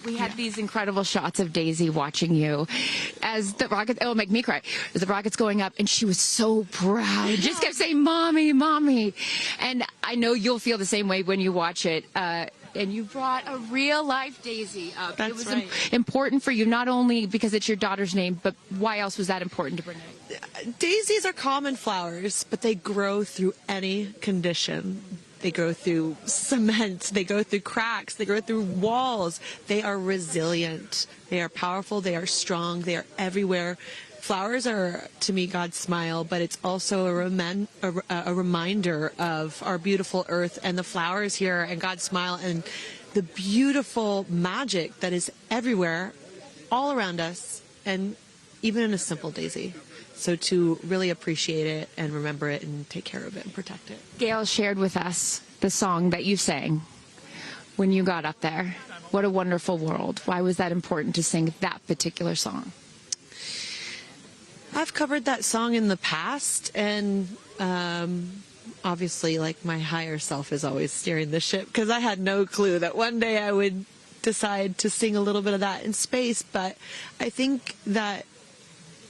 Speaker 2: We had these incredible shots of Daisy watching you as the rocket, it'll make me cry, as the rocket's going up, and she was so proud. Just kept saying, Mommy, Mommy. And I know you'll feel the same way when you watch it. And you brought a real-life Daisy up.
Speaker 18: That's
Speaker 2: it was
Speaker 18: right.
Speaker 2: important for you, not only because it's your daughter's name, but why else was that important to bring it?
Speaker 18: Daisies are common flowers, but they grow through any condition. They go through cement, they go through cracks, they go through walls. They are resilient, they are powerful, they are strong, they are everywhere. Flowers are, to me, God's smile, but it's also a reminder of our beautiful earth and the flowers here and God's smile and the beautiful magic that is everywhere, all around us, and even in a simple daisy. So to really appreciate it and remember it and take care of it and protect it.
Speaker 2: Gayle shared with us the song that you sang when you got up there. What a wonderful world. Why was that important to sing that particular song?
Speaker 18: I've covered that song in the past, and obviously, like, my higher self is always steering the ship, because I had no clue that one day I would decide to sing a little bit of that in space. But I think that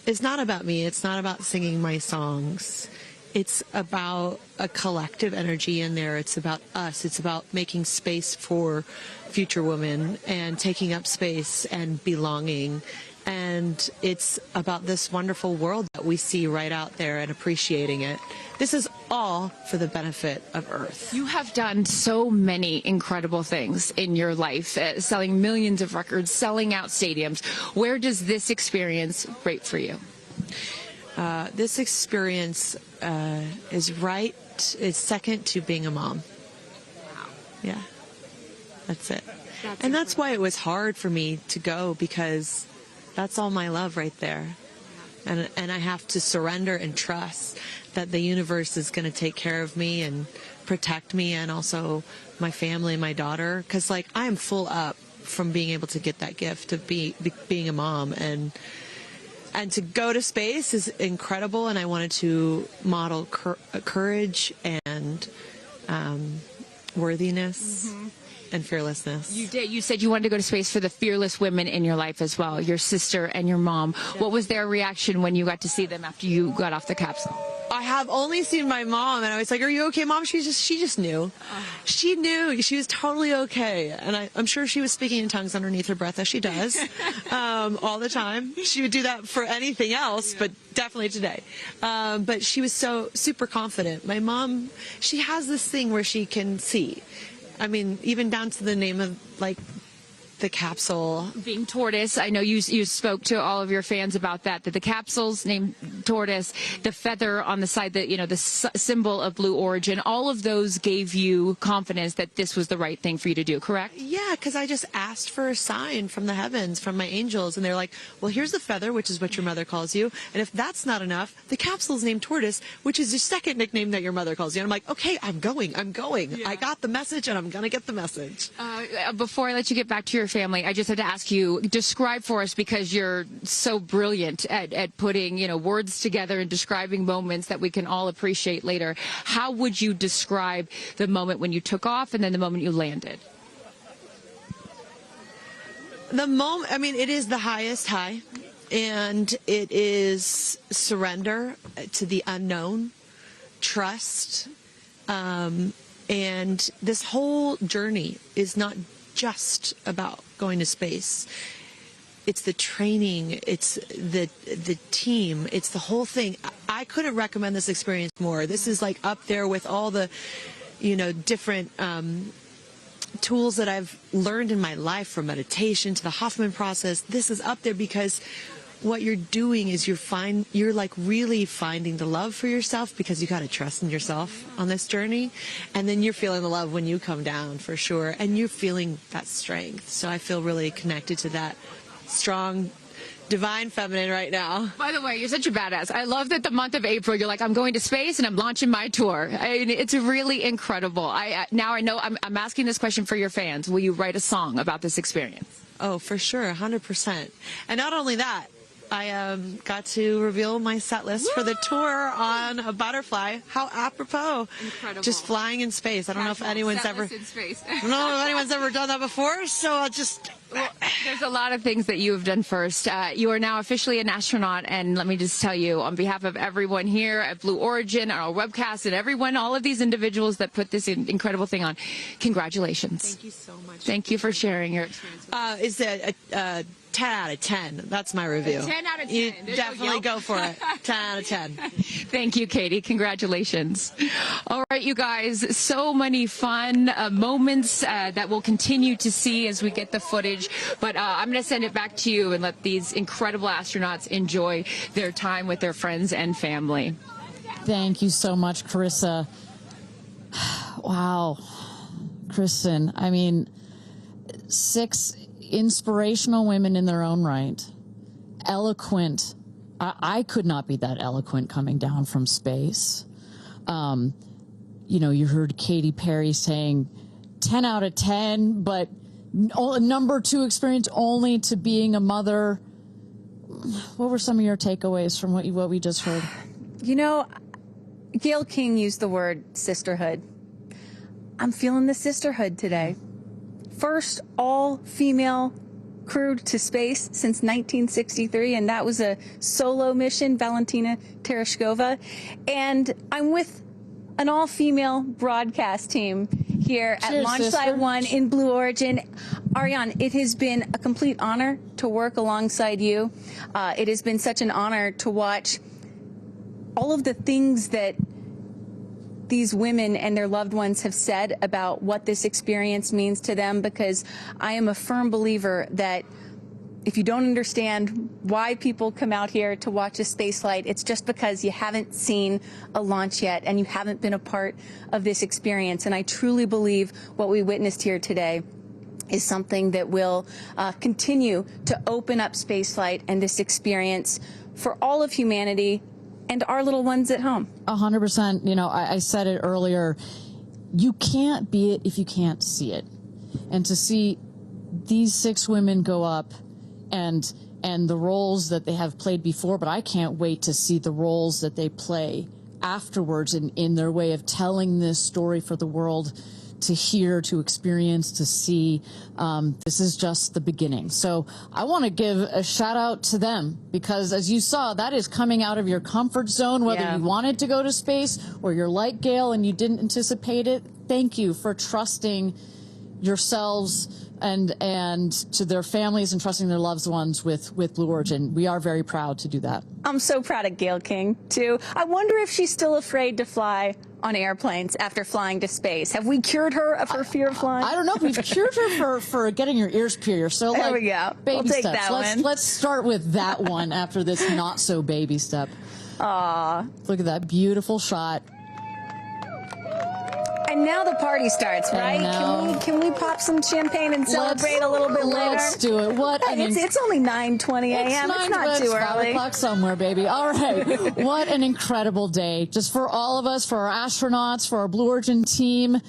Speaker 18: it's not about me. It's not about singing my songs. It's about a collective energy in there. It's about us. It's about making space for future women and taking up space and belonging. And it's about this wonderful world that we see right out there and appreciating it. This is all for the benefit of Earth.
Speaker 2: You have done so many incredible things in your life, selling millions of records, selling out stadiums. Where does this experience rate for you?
Speaker 18: This experience is second to being a mom.
Speaker 2: Wow.
Speaker 18: Yeah, that's it. And that's why it was hard for me to go, because that's all my love right there. And I have to surrender and trust that the universe is going to take care of me and protect me, and also my family and my daughter. Because, like, I am full up from being able to get that gift of being a mom. And to go to space is incredible. And I wanted to model courage and worthiness. And fearlessness.
Speaker 2: You did. You said you wanted to go to space for the fearless women in your life as well, your sister and your mom. Yeah. What was their reaction when you got to see them after you got off the capsule?
Speaker 18: I have only seen my mom, and I was like, "Are you okay, Mom?" She just knew. She knew. She was totally okay, and I'm sure she was speaking in tongues underneath her breath, as she does all the time. She would do that for anything else, but definitely today. But she was so super confident. My mom, she has this thing where she can see. I mean, even down to the name of, like, the capsule
Speaker 2: being tortoise. I know you spoke to all of your fans about that the capsule's named tortoise, the feather on the side, that, you know, the symbol of Blue Origin, all of those gave you confidence that this was the right thing for you to do, correct?
Speaker 18: Yeah, because I just asked for a sign from the heavens, from my angels, and they're like, well, here's the feather, which is what your mother calls you, and if that's not enough, the capsule's named Tortoise, which is your second nickname that your mother calls you. And I'm like, okay, I'm going. Yeah. I got the message, and I'm going to get the message.
Speaker 2: Before I let you get back to your family, I just have to ask you, describe for us, because you're so brilliant at putting, you know, words together and describing moments that we can all appreciate later. How would you describe the moment when you took off and then the moment you landed?
Speaker 18: The moment, I mean, it is the highest high, and it is surrender to the unknown, trust, and this whole journey is not just about going to space. It's the training, it's the team, it's the whole thing. I couldn't recommend this experience more. This is like up there with all the, you know, different tools that I've learned in my life, from meditation to the Hoffman process. This is up there because what you're doing is you're like really finding the love for yourself, because you got to trust in yourself on this journey, and then you're feeling the love when you come down, for sure, and you're feeling that strength. So I feel really connected to that strong divine feminine right now.
Speaker 2: By the way, you're such a badass. I love that the month of April, you're like, I'm going to space and I'm launching my tour. I mean, it's really incredible. Now I know I'm asking this question for your fans. Will you write a song about this experience?
Speaker 18: Oh, for sure, 100%. And not only that, I got to reveal my set list for the tour on a butterfly. How apropos.
Speaker 2: Incredible.
Speaker 18: Just flying in space. I don't know if anyone's ever
Speaker 2: in space.
Speaker 18: I don't know if anyone's ever done that before, so I'll just
Speaker 2: There's a lot of things that you have done first. You are now officially an astronaut, and let me just tell you, on behalf of everyone here at Blue Origin, our webcast, and everyone, all of these individuals that put this incredible thing on, congratulations.
Speaker 18: Thank you so much.
Speaker 2: Thank you for sharing your experience.
Speaker 18: Is it a 10 out of 10? That's my review.
Speaker 2: 10 out of 10.
Speaker 18: You
Speaker 2: There's
Speaker 18: definitely
Speaker 2: no
Speaker 18: go for it. 10 out of 10.
Speaker 2: Thank you, Katie. Congratulations. All right, you guys, so many fun moments that we'll continue to see as we get the footage. But I'm going to send it back to you and let these incredible astronauts enjoy their time with their friends and family.
Speaker 3: Thank you so much, Carissa. Wow. Kristen, I mean, 6 inspirational women in their own right, eloquent. I could not be that eloquent coming down from space. You know, you heard Katy Perry saying 10 out of 10, but number 2 experience only to being a mother. What were some of your takeaways from what we just heard?
Speaker 1: You know, Gayle King used the word sisterhood. I'm feeling the sisterhood today. First all-female crew to space since 1963, and that was a solo mission, Valentina Tereshkova. And I'm with an all-female broadcast team here at
Speaker 3: Cheers,
Speaker 1: Launch
Speaker 3: sister.
Speaker 1: Site 1 in Blue Origin. Ariane, it has been a complete honor to work alongside you. It has been such an honor to watch all of the things that these women and their loved ones have said about what this experience means to them, because I am a firm believer that if you don't understand why people come out here to watch a space flight, it's just because you haven't seen a launch yet and you haven't been a part of this experience. And I truly believe what we witnessed here today is something that will continue to open up spaceflight and this experience for all of humanity and our little ones at home.
Speaker 3: 100%. You know, I said it earlier. You can't be it if you can't see it. And to see these 6 women go up and the roles that they have played before, but I can't wait to see the roles that they play afterwards in their way of telling this story for the world to hear, to experience, to see. This is just the beginning. So I want to give a shout out to them, because as you saw, that is coming out of your comfort zone, whether you wanted to go to space or you're like Gayle and you didn't anticipate it. Thank you for trusting yourselves and to their families and trusting their loved ones with Blue Origin. We are very proud to do that.
Speaker 1: I'm so proud of Gayle King, too. I wonder if she's still afraid to fly on airplanes after flying to space. Have we cured her of her fear of flying?
Speaker 3: I don't know. We've cured her for getting your ears pierced. So
Speaker 1: there
Speaker 3: like,
Speaker 1: we go.
Speaker 3: Baby
Speaker 1: We'll take
Speaker 3: steps.
Speaker 1: that one.
Speaker 3: Let's start with that one after this not so baby step.
Speaker 1: Aw.
Speaker 3: Look at that beautiful shot.
Speaker 1: And now the party starts, right? Can we pop some champagne and celebrate a little bit later?
Speaker 3: Let's do it.
Speaker 1: It's only 9:20 a.m. It's not too early.
Speaker 3: 5 o'clock somewhere, baby. All right. What an incredible day. Just for all of us, for our astronauts, for our Blue Origin team.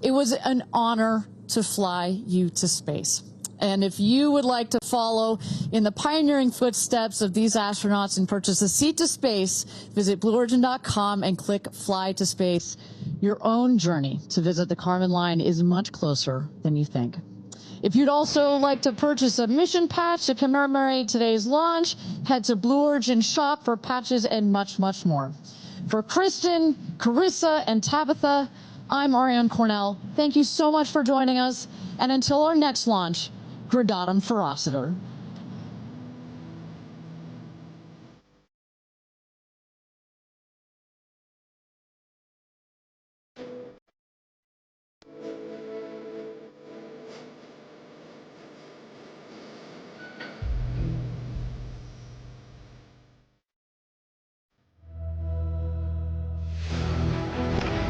Speaker 3: It was an honor to fly you to space. And if you would like to follow in the pioneering footsteps of these astronauts and purchase a seat to space, visit blueorigin.com and click Fly to Space. Your own journey to visit the Kármán line is much closer than you think. If you'd also like to purchase a mission patch to commemorate today's launch, head to Blue Origin shop for patches and much, much more. For Kristen, Carissa, and Tabitha, I'm Ariane Cornell. Thank you so much for joining us. And until our next launch, Gradatum Ferociter.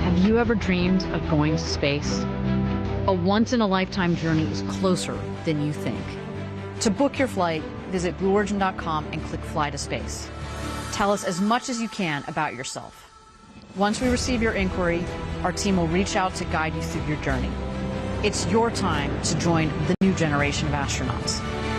Speaker 19: Have you ever dreamed of going to space? A once-in-a-lifetime journey is closer than you think. To book your flight,
Speaker 20: visit blueorigin.com and click Fly to Space. Tell us as much as you can about yourself. Once we receive your inquiry, our team will reach out to guide you through your journey. It's your time to join the new generation of astronauts.